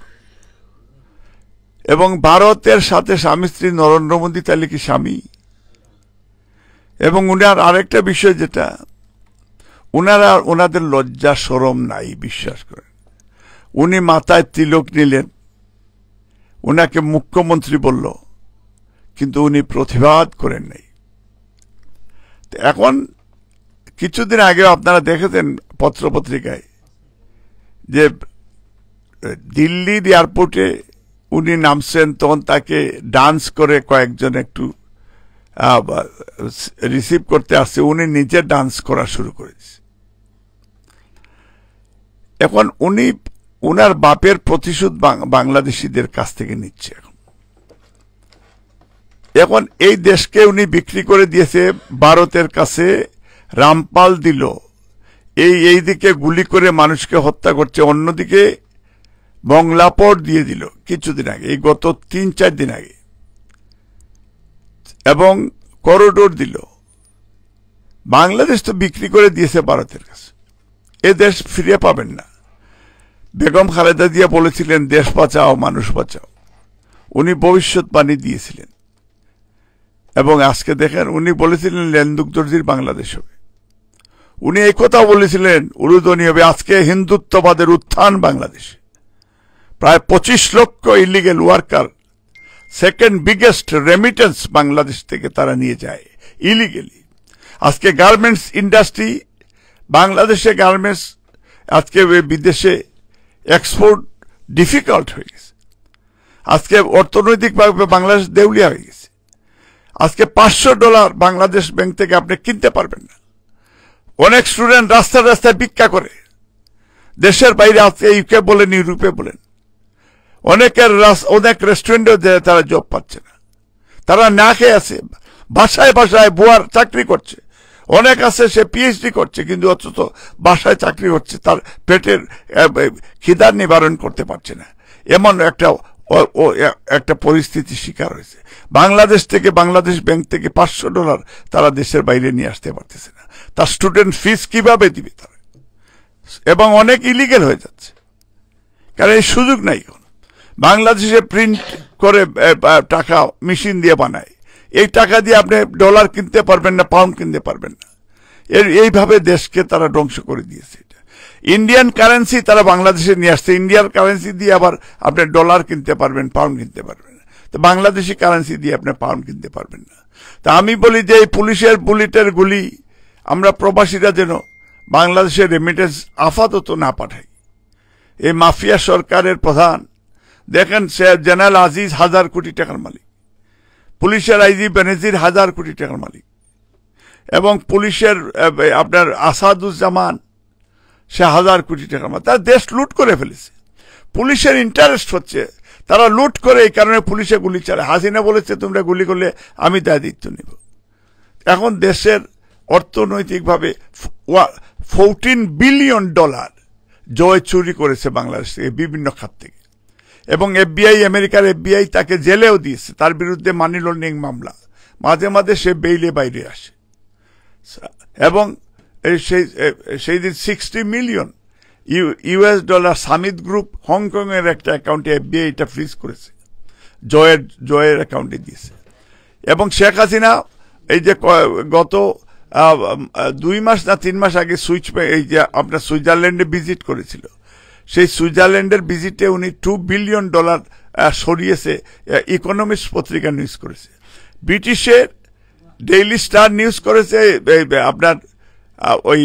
এবং ভারতের সাথে স্বামী স্ত্রী নরেন্দ্র মোদী তাহলে কি স্বামী? এবং উনার আরেকটা বিষয় যেটা, ওনাদের লজ্জা শরম নাই, বিশ্বাস করেন। উনি মাথায় তিলক নিলেন, উনাকে মুখ্যমন্ত্রী বলল, কিন্তু উনি প্রতিবাদ করেন নাই। এখন কিছুদিন আগে আপনারা দেখেছেন পত্রপত্রিকায় যে দিল্লির এয়ারপোর্টে উনি নামছেন, তখন তাকে ডান্স করে কয়েকজন একটু রিসিভ করতে আসছে, উনি নিজে ডান্স করা শুরু করেছে। এখন উনি উনার বাপের প্রতিশোধ বাংলাদেশিদের কাছ থেকে নিচ্ছে। এখন এই দেশকে উনি বিক্রি করে দিয়েছে ভারতের কাছে, রামপাল দিল, এই দিকে গুলি করে মানুষকে হত্যা করছে, অন্যদিকে বাংলাপোর্ট দিয়ে দিল কিছুদিন আগে, এই গত 3-4 দিন আগে, এবং করিডোর দিল। বাংলাদেশ তো বিক্রি করে দিয়েছে ভারতের কাছে, এ দেশ ফিরে পাবেন না। বেগম খালেদা জিয়া বলেছিলেন দেশ বাঁচাও মানুষ বাঁচাও, উনি ভবিষ্যৎবাণী দিয়েছিলেন। এবং আজকে দেখেন উনি বলেছিলেন লেন্দুক দর্জির বাংলাদেশ হবে, উনি এই কথা বলেছিলেন উলুধ্বনি হবে। আজকে হিন্দুত্ববাদের উত্থান বাংলাদেশে, প্রায় 25 লক্ষ illegal worker, second biggest remittance Bangladesh থেকে তারা নিয়ে যায় ইলিগেলি। আজকে গার্মেন্টস ইন্ডাস্ট্রি, বাংলাদেশে গার্মেন্টস আজকে বিদেশে এক্সপোর্ট ডিফিকাল্ট হয়ে গেছে। আজকে অর্থনৈতিকভাবে বাংলাদেশ দেউলিয়া হয়ে গেছে। আজকে $500 বাংলাদেশ ব্যাংক থেকে আপনি কিনতে পারবেন না। অনেক স্টুডেন্ট রাস্তায় রাস্তায় ভিক্ষা করে, দেশের বাইরে আজকে ইউকে বলেন, ইউরোপে বলেন, অনেক রেস্টুরেন্টে তারা জব পাচ্ছে না, তারা না খেয়ে আছে, বাসায় বাসায় বুয়ার চাকরি করছে। অনেক আছে সে পিএইচডি করছে, কিন্তু অথচ বাসায় চাকরি করছে, তার পেটের খিদার নিবারণ করতে পারছে না। এমন একটা পরিস্থিতির শিকার হয়েছে। বাংলাদেশ থেকে, বাংলাদেশ ব্যাংক থেকে $500 তারা দেশের বাইরে নিয়ে আসতে পারতেছে না। তার স্টুডেন্ট ফিস কিভাবে দিবে তারা? এবং অনেক ইলিগেল হয়ে যাচ্ছে, কারণ এই সুযোগ নাই। বাংলাদেশে প্রিন্ট করে টাকা মেশিন দিয়ে বানায়, এই টাকা দিয়ে আপনি ডলার কিনতে পারবেন না, পাউন্ড কিনতে পারবেন না। এইভাবে দেশকে তারা ধ্বংস করে দিয়েছে। ইন্ডিয়ান কারেন্সি তারা বাংলাদেশে নিয়ে আসছে, ইন্ডিয়ান কারেন্সি দিয়ে আবার আপনি ডলার কিনতে পারবেন, পাউন্ড কিনতে পারবেন না। তো বাংলাদেশি কারেন্সি দিয়ে আপনি পাউন্ড কিনতে পারবেন না। তা আমি বলি যে এই পুলিশের বুলেটের গুলি আমরা প্রবাসীরা যেন বাংলাদেশের রেমিটেন্স আপাতত না পাঠাই। এই মাফিয়া সরকারের প্রধান দেখেন, জেনারেল আজিজ 1000 কোটি টাকার মালিক, পুলিশের আইজি বেনজির 1000 কোটি টাকার মালিক, এবং পুলিশের আপনার আসাদুজ্জামান সে 1000 কোটি টাকার মালিক। তারা দেশ লুট করে ফেলেছে। পুলিশের ইন্টারেস্ট হচ্ছে, তারা লুট করে, এই কারণে পুলিশে গুলি চালায়। হাসিনা বলেছে তোমরা গুলি করলে আমি দায়িত্ব নিব। এখন দেশের অর্থনৈতিকভাবে $14 বিলিয়ন জয় চুরি করেছে বাংলাদেশ থেকে, বিভিন্ন খাত থেকে। এবং এফবিআই, আমেরিকার এফবিআই তাকে জেলেও দিয়েছে, তার বিরুদ্ধে মানি লন্ডারিং মামলা। মাঝে মাঝে সে বেইলে বাইরে আসে এবং সেই দিন $60 মিলিয়ন সামিত গ্রুপ হংকং এর একটা অ্যাকাউন্টে এফবিআই এটা ফ্রিজ করেছে, জয়ের অ্যাকাউন্টে দিয়েছে। এবং শেখ হাসিনা এই যে গত 2 মাস না 3 মাস আগে এই যে আপনার সুইজারল্যান্ডে ভিজিট করেছিল, সেই সুইজারল্যান্ডের ভিজিটে উনি $2 বিলিয়ন সরিয়েছে, ইকোনমিস্ট পত্রিকা নিউজ করেছে। ব্রিটিশের ডেইলি স্টার নিউজ করেছে আপনার ওই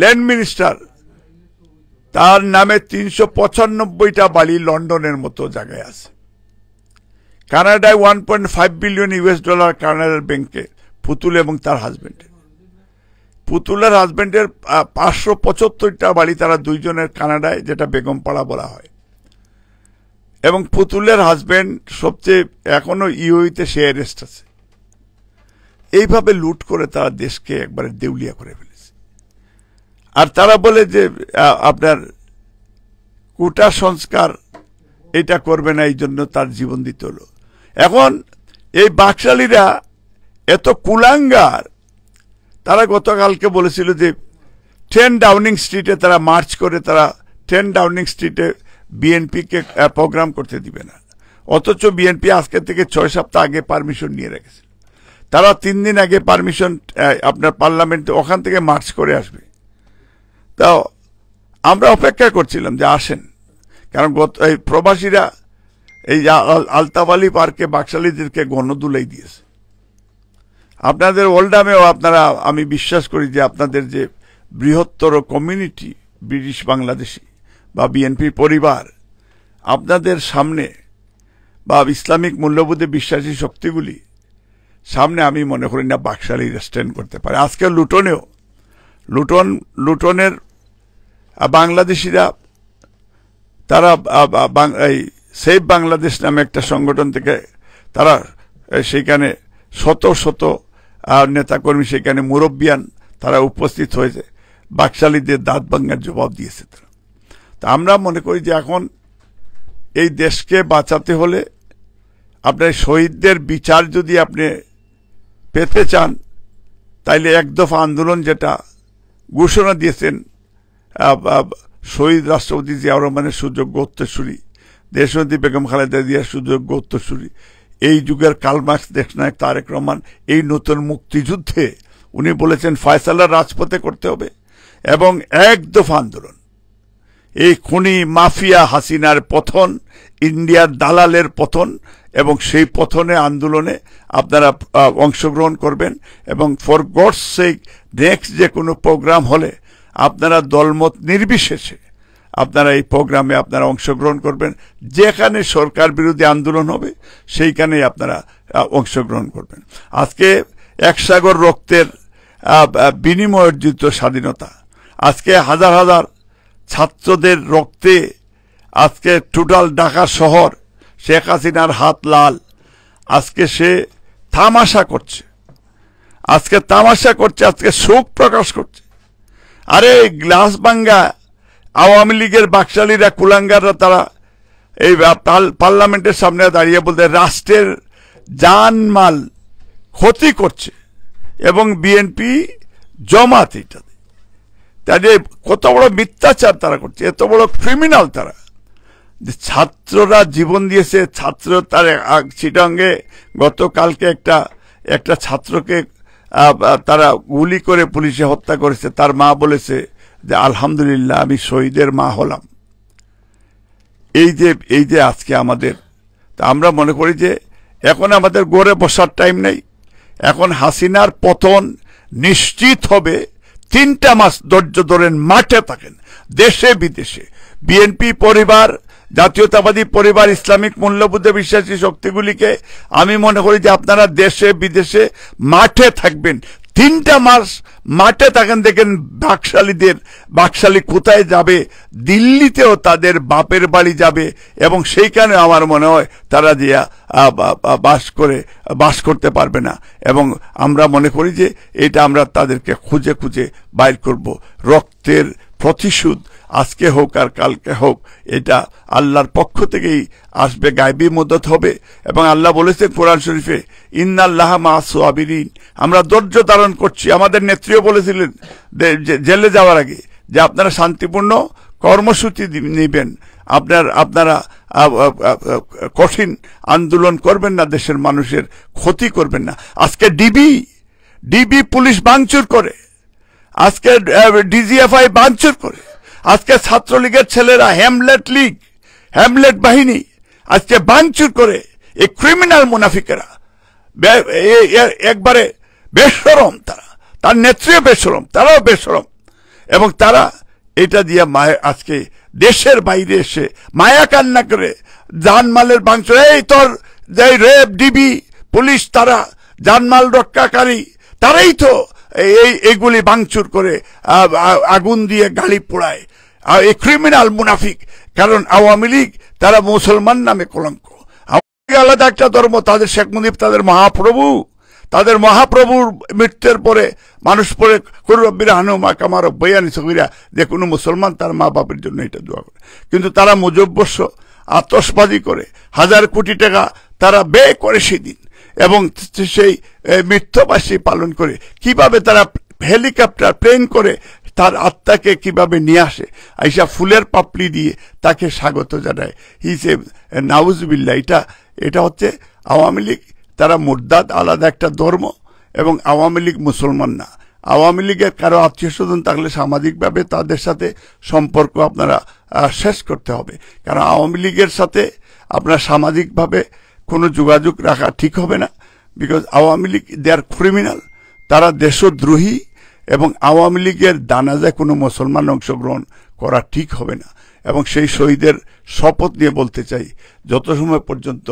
ল্যান্ড মিনিস্টার, তার নামে 395টা বাড়ি লন্ডনের মতো জায়গায় আছে। কানাডায় $1.5 বিলিয়ন কানাডার ব্যাংকে পুতুল এবং তার হাজবেন্ডের। পুতুলের হাজবেন্ডের 575টা বাড়ি, তারা দুইজনের কানাডায়, যেটা বেগমপাড়া বলা হয়। এবং পুতুলের হাজবেন্ড সবচেয়ে এখনো ইউইতে সে অ্যারেস্ট আছে। এইভাবে লুট করে তারা দেশকে একবারে দেউলিয়া করে ফেলেছে। আর তারা বলে যে আপনার কোটা সংস্কার এটা করবে না, এই জন্য তার জীবন দিতে হলো। এখন এই বাকশালীরা এত কুলাঙ্গার, তারা গতকালকে বলেছিল যে 10 ডাউনিং স্ট্রিটে তারা মার্চ করে, তারা 10 ডাউনিং স্ট্রিটে বিএনপিকে প্রোগ্রাম করতে দিবে না। অথচ বিএনপি আজকে থেকে 6 সপ্তাহ আগে পারমিশন নিয়ে রেখেছিল। তারা 3 দিন আগে পারমিশন আপনার পার্লামেন্টে ওখান থেকে মার্চ করে আসবে। তাও আমরা অপেক্ষা করছিলাম যে আসেন, কারণ এই প্রবাসীরা এই আলতাবালি পার্কে বাকশালীদেরকে গণদুলাই দিয়েছে। আপনাদের ওল্ডামেও আপনারা, আমি বিশ্বাস করি যে আপনাদের যে বৃহত্তর কমিউনিটি ব্রিটিশ বাংলাদেশি বা বিএনপি পরিবার, আপনাদের সামনে বা ইসলামিক মূল্যবোধে বিশ্বাসী শক্তিগুলি সামনে আমি মনে করি না বাকশালীরা স্ট্যান্ড করতে পারে। আজকে লুটনের বাংলাদেশিরা, তারা এই সেভ বাংলাদেশ নামে একটা সংগঠন থেকে তারা সেখানে শত শত নেতাকর্মী, সেখানে মুরব্বিয়ান তারা উপস্থিত হয়েছে, বাকশালীদের দাঁত ভাঙার জবাব দিয়েছে তারা। তা আমরা মনে করি যে এখন এই দেশকে বাঁচাতে হলে আপনার শহীদদের বিচার যদি আপনি পেতে চান, তাইলে এক দফা আন্দোলন যেটা ঘোষণা দিয়েছেন শহীদ রাষ্ট্রপতি জিয়াউর রহমানের সুযোগ্য উত্তরসূরি, দেশনেত্রী বেগম খালেদা জিয়ার সুযোগ্য উত্তরসূরি, এই যুগের কালমার্ক্স দেশনায়ক তারেক রহমান, এই নতুন মুক্তিযুদ্ধে উনি বলেছেন ফয়সালা রাজপথে করতে হবে এবং এক দফা আন্দোলন। এই খুনি মাফিয়া হাসিনার পতন, ইন্ডিয়ার দালালের পতন, এবং সেই পতনে আন্দোলনে আপনারা অংশগ্রহণ করবেন। এবং ফর গডস সেক নেক্সট যে কোনো প্রোগ্রাম হলে আপনারা দলমত নির্বিশেষে আপনারা এই প্রোগ্রামে আপনারা অংশগ্রহণ করবেন। যেখানে সরকার বিরোধী আন্দোলন হবে সেইখানেই আপনারা অংশগ্রহণ করবেন। আজকে এক সাগর রক্তের বিনিময় অর্জিত স্বাধীনতা, আজকে হাজার হাজার ছাত্রদের রক্তে আজকে টোটাল ঢাকা শহর, শেখ হাসিনার হাত লাল। আজকে সে তামাশা করছে, আজকে শোক প্রকাশ করছে। আরে গ্লাস ভাঙ্গা আওয়ামী লীগের বাকশালীরা, কুলাঙ্গাররা, তারা এই পার্লামেন্টের সামনে দাঁড়িয়ে বলতে রাষ্ট্রের জানমাল ক্ষতি করছে এবং বিএনপি জমাত এটাতে। তাদের কত বড় মিথ্যাচার তারা করছে, এত বড় ক্রিমিনাল তারা। ছাত্ররা জীবন দিয়েছে, ছাত্র তার চিটাঙ্গে গতকালকে একটা ছাত্রকে তারা গুলি করে পুলিশে হত্যা করেছে। তার মা বলেছে যে আলহামদুলিল্লাহ আমি শহীদের মা হলাম। এই যে আজকে আমাদের, তা আমরা মনে করি যে এখন আমাদের গড়ে বসার টাইম নেই। এখন হাসিনার পতন নিশ্চিত হবে। 3টা মাস ধৈর্য ধরেন, মাঠে থাকেন, দেশে বিদেশে। বিএনপি পরিবার, জাতীয়তাবাদী পরিবার, ইসলামিক মূল্যবোধে বিশ্বাসী শক্তিগুলিকে আমি মনে করি যে আপনারা দেশে বিদেশে মাঠে থাকবেন। 3টা মাস মাঠে থাকেন, দেখেন বাকশালী কোথায় যাবে। দিল্লিতেও তাদের বাপের বাড়ি যাবে এবং সেইখানে আমার মনে হয় তারা যে বাস করতে পারবে না। এবং আমরা মনে করি যে এটা আমরা তাদেরকে খুঁজে খুঁজে বাইর করব। রক্তের প্রতিশোধ আজকে হোক আর কালকে হোক এটা আল্লাহর পক্ষ থেকেই আসবে, গায়বী মদত হবে। এবং আল্লাহ বলেছেন কোরআন শরীফে, ইন্নাল্লাহ মা'আস সাবিরিন, আমরা ধৈর্য ধারণ করছি। আমাদের নেত্রীও বলেছিলেন জেলে যাওয়ার আগে যে আপনারা শান্তিপূর্ণ কর্মসূচি নেবেন, আপনারা কঠিন আন্দোলন করবেন না, দেশের মানুষের ক্ষতি করবেন না। আজকে ডিবি পুলিশ ভাঙচুর করে, আজকে ডিজিএফআই ভাঙচুর করে, আজকে ছাত্রলীগের ছেলেরা হ্যামলেট বাহিনী আজকে ভাঙচুর করে। এই ক্রিমিনাল মুনাফিকেরা একবারে বেশরম, তার নেত্রীও বেশরম, তারাও বেশরম। এবং তারা এটা দিয়ে আজকে দেশের বাইরে এসে মায়া কান্না করে জানমালের ভাঙচুর। এই তোর রেপ ডিবি পুলিশ, তারা জানমাল রক্ষাকারী, তারাই তো এইগুলি ভাঙচুর করে আগুন দিয়ে গাড়ি পোড়ায়। এই ক্রিমিনাল মুনাফিক, কারণ আওয়ামী লীগ তারা মুসলমান নামে কলঙ্ক। আলাদা একটা ধর্ম, তাদের শেখ মুজিব তাদের মহাপ্রভুর মৃত্যুর পরে মানুষ পরে কুরব্বির হানুমা কামার বয়ানি সগিরা, যে কোনো মুসলমান তার মা বাপের জন্য এটা দোয়া করে। কিন্তু তারা মুজব্বর্ষ আতশবাজি করে, 1000 কোটি টাকা তারা ব্যয় করে সেদিন, এবং সেই মৃত্যুবার্ষী পালন করে কিভাবে তারা হেলিকপ্টার প্লেন করে তার আত্মাকে কিভাবে নিয়ে আসে, আইসা ফুলের পাপড়ি দিয়ে তাকে স্বাগত জানায়। হিসে নাউজুবিল্লাহ, এটা হচ্ছে আওয়ামী লীগ, তারা মুরদাদ, আলাদা একটা ধর্ম। এবং আওয়ামী লীগ মুসলমান না। আওয়ামী লীগের কারো আত্মীয় স্বজন থাকলে সামাজিকভাবে তাদের সাথে সম্পর্ক আপনারা শেষ করতে হবে, কারণ আওয়ামী লীগের সাথে আপনার সামাজিকভাবে কোনো যোগাযোগ রাখা ঠিক হবে না। Because Awami League they are criminal, তারা দেশদ্রোহী, এবং আওয়ামী লীগের দানাজায় কোনো মুসলমান অংশগ্রহণ করা ঠিক হবে না। এবং সেই শহীদের শপথ নিয়ে বলতে চাই, যত সময় পর্যন্ত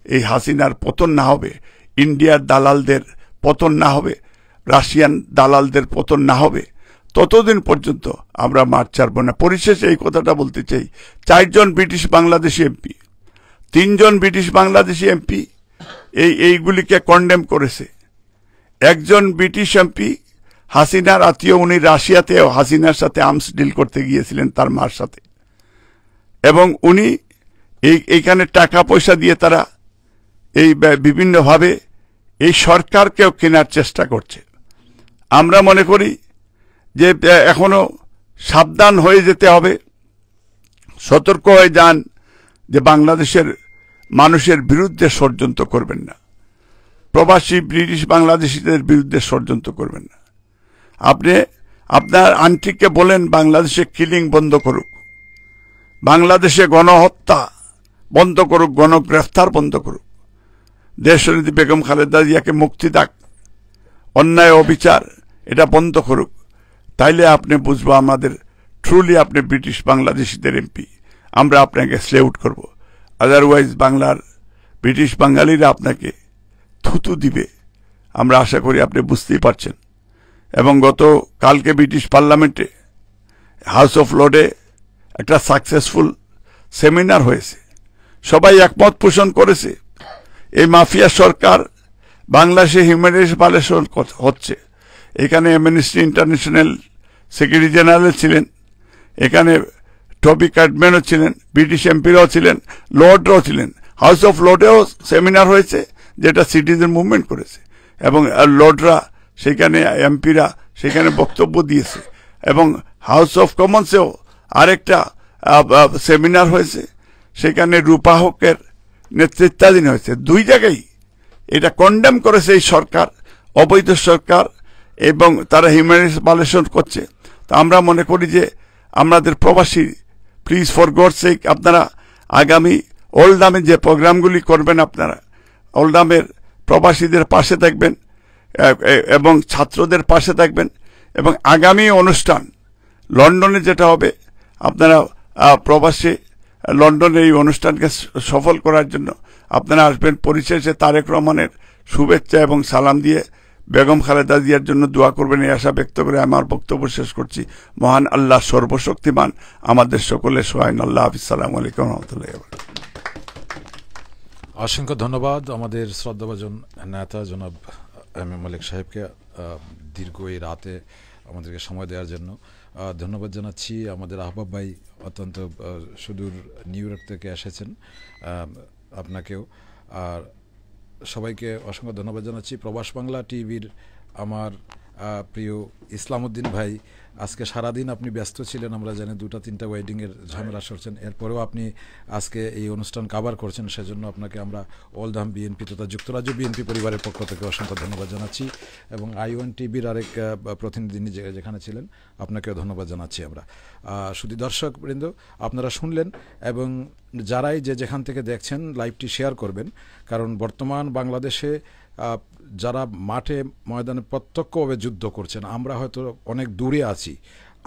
এই হাসিনার পতন না হবে, ইন্ডিয়ার দালালদের পতন না হবে, রাশিয়ান দালালদের পতন না হবে, ততদিন পর্যন্ত আমরা মাঠ ছাড়ব না। পরিশেষে এই কথাটা বলতে চাই, 4 জন ব্রিটিশ বাংলাদেশি এমপি, 3 জন ব্রিটিশ বাংলাদেশি এমপি এইগুলিকে কন্ডেম করেছে। একজন ব্রিটিশ এমপি হাসিনার আত্মীয়, উনি রাশিয়াতেও হাসিনার সাথে আর্মস ডিল করতে গিয়েছিলেন তার মার সাথে, এবং উনি এইখানে টাকা পয়সা দিয়ে তারা এই বিভিন্নভাবে এই সরকারকেও কেনার চেষ্টা করছে। আমরা মনে করি যে এখনো সাবধান হয়ে যেতে হবে, সতর্ক হয়ে যান যে বাংলাদেশের মানুষের বিরুদ্ধে ষড়যন্ত্র করবেন না, প্রবাসী ব্রিটিশ বাংলাদেশিদের বিরুদ্ধে ষড়যন্ত্র করবেন না। আপনি আপনার আন্টিকে বলেন বাংলাদেশে কিলিং বন্ধ করুক, বাংলাদেশে গণহত্যা বন্ধ করুক, গণগ্রেফতার বন্ধ করুক, দেশনেত্রী বেগম খালেদা জিয়াকে মুক্তি দাক, অন্যায় অবিচার এটা বন্ধ করুক। তাইলে আপনি বুঝবো আমাদের ট্রুলি আপনি ব্রিটিশ বাংলাদেশিদের এমপি, আমরা আপনাকে স্যালুট করব। আদারওয়াইজ বাংলার ব্রিটিশ বাঙালিরা আপনাকে থুতু দিবে, আমরা আশা করি আপনি বুঝতেই পারছেন। এবং গত কালকে ব্রিটিশ পার্লামেন্টে হাউস অফ লর্ডে একটা সাকসেসফুল সেমিনার হয়েছে, সবাই একমত পোষণ করেছে এই মাফিয়া সরকার বাংলাদেশে হিউম্যান রাইটস ভায়োলেশন হচ্ছে। এখানে অ্যামনেস্টি ইন্টারন্যাশনাল সেক্রেটারি জেনারেল ছিলেন, এখানে টবি কার্ডম্যানও ছিলেন, ব্রিটিশ এমপিরাও ছিলেন, লর্ডরাও ছিলেন। হাউস অফ লর্ডেও সেমিনার হয়েছে যেটা সিটিজেন মুভমেন্ট করেছে, এবং লর্ডরা সেখানে, এমপিরা সেখানে বক্তব্য দিয়েছে। এবং হাউস অফ কমন্সেও আরেকটা সেমিনার হয়েছে, সেখানে রূপা হকের নেতৃত্বাধীন হয়েছে। 2 জায়গায় এটা কন্ডেম করেছে এই সরকার, অবৈধ সরকার, এবং তারা হিউম্যান রাইটস ভায়োলেশন করছে। তো আমরা মনে করি যে আমাদের প্রবাসী, প্লিজ ফর গড সেক, আপনারা আগামী ওল্ডামে যে প্রোগ্রামগুলি করবেন, আপনারা ওল্ডামের প্রবাসীদের পাশে থাকবেন এবং ছাত্রদের পাশে থাকবেন। এবং আগামী অনুষ্ঠান লন্ডনে যেটা হবে, আপনারা প্রবাসী লন্ডনে এই অনুষ্ঠানকে সফল করার জন্য আপনারা আসবেন। পরিশেষে তারেক রহমানের শুভেচ্ছা এবং সালাম দিয়ে বেগম খালেদা জিয়ার জন্য দোয়া করবেন, এই আশা ব্যক্ত করে আমার বক্তব্য শেষ করছি। মহান আল্লাহ সর্বশক্তিমান আমাদের সকলের সহায়। আল্লাহ হাফিজ। আসসালামু আলাইকুম ওয়া রাহমাতুল্লাহি ওয়া বারাকাতুহু। অসংখ্য ধন্যবাদ আমাদের শ্রদ্ধাভাজন নেতা জনাব এম এ মালিক সাহেবকে দীর্ঘ এই রাতে আমাদেরকে সময় দেওয়ার জন্য। ধন্যবাদ জানাচ্ছি আমাদের আহবাব ভাই, অত্যন্ত সুদূর নিউ ইয়র্ক থেকে এসেছেন, আপনাকেও। আর সবাইকে অসংখ্য ধন্যবাদ জানাচ্ছি। প্রবাস বাংলা টিভির আমার প্রিয় ইসলামউদ্দিন ভাই, আজকে সারাদিন আপনি ব্যস্ত ছিলেন, আমরা জানি 2-3টা ওয়েডিংয়ের ঝামেলা সরছেন, এরপরেও আপনি আজকে এই অনুষ্ঠান কাভার করছেন, সেজন্য আপনাকে আমরা ওল্ডহাম বিএনপি তথা যুক্তরাজ্য বিএনপি পরিবারের পক্ষ থেকে অসংখ্য ধন্যবাদ জানাচ্ছি, এবং আইওএন টিভির আরেক প্রতিনিধি যেখানে ছিলেন আপনাকেও ধন্যবাদ জানাচ্ছি আমরা। শুধু দর্শকবৃন্দ, আপনারা শুনলেন, এবং যারাই যেখান থেকে দেখছেন লাইভটি শেয়ার করবেন, কারণ বর্তমান বাংলাদেশে যারা মাঠে ময়দানে প্রত্যক্ষভাবে যুদ্ধ করছেন, আমরা হয়তো অনেক দূরে আছি,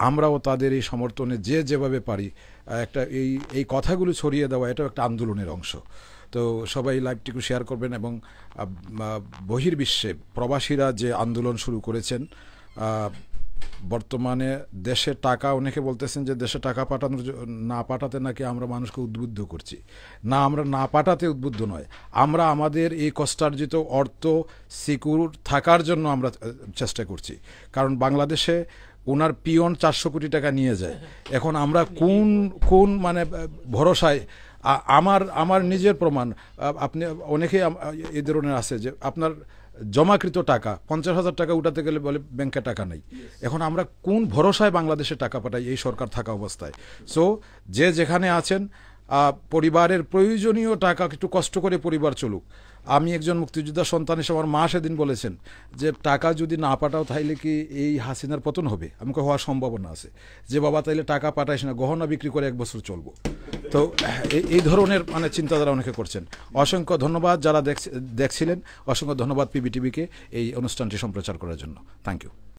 আমরাও তাদের এই সমর্থনে যেভাবে পারি একটা এই কথাগুলো ছড়িয়ে দেওয়া, এটাও একটা আন্দোলনের অংশ। তো সবাই লাইভটিকে শেয়ার করবেন, এবং বহির্বিশ্বে প্রবাসীরা যে আন্দোলন শুরু করেছেন, বর্তমানে দেশে টাকা, অনেকে বলতেছেন যে দেশে টাকা না পাঠাতে নাকি আমরা মানুষকে উদ্বুদ্ধ করছি। না, আমরা না পাঠাতে উদ্বুদ্ধ নয়, আমরা আমাদের এই কষ্টার্জিত অর্থ সিকিউর থাকার জন্য আমরা চেষ্টা করছি। কারণ বাংলাদেশে ওনার পিয়ন 400 কোটি টাকা নিয়ে যায়। এখন আমরা কোন মানে ভরসায়, আমার নিজের প্রমাণ, আপনি অনেকেই এই ধরনের আছে যে আপনার জমাকৃত টাকা 50,000 টাকা উঠাতে গেলে বলে ব্যাংকে টাকা নেই। এখন আমরা কোন ভরসায় বাংলাদেশে টাকা পাঠাই এই সরকার থাকা অবস্থায়? সো যেখানে আছেন, পরিবারের প্রয়োজনীয় টাকা, একটু কষ্ট করে পরিবার চলুক। আমি একজন মুক্তিযোদ্ধার সন্তান হিসেবে আমার মা সেদিন বলেছেন যে টাকা যদি না পাঠাও তাইলে কি এই হাসিনার পতন হবে? আমাকে হওয়ার সম্ভাবনা আছে। যে বাবা তাইলে টাকা পাঠাইস না, গহনা বিক্রি করে 1 বছর চলবো। তো এই ধরনের মানে চিন্তাধারা অনেকে করছেন। অসংখ্য ধন্যবাদ যারা দেখছিলেন, অসংখ্য ধন্যবাদ পিবিটিভিকে এই অনুষ্ঠানটি সম্প্রচার করার জন্য। Thank you.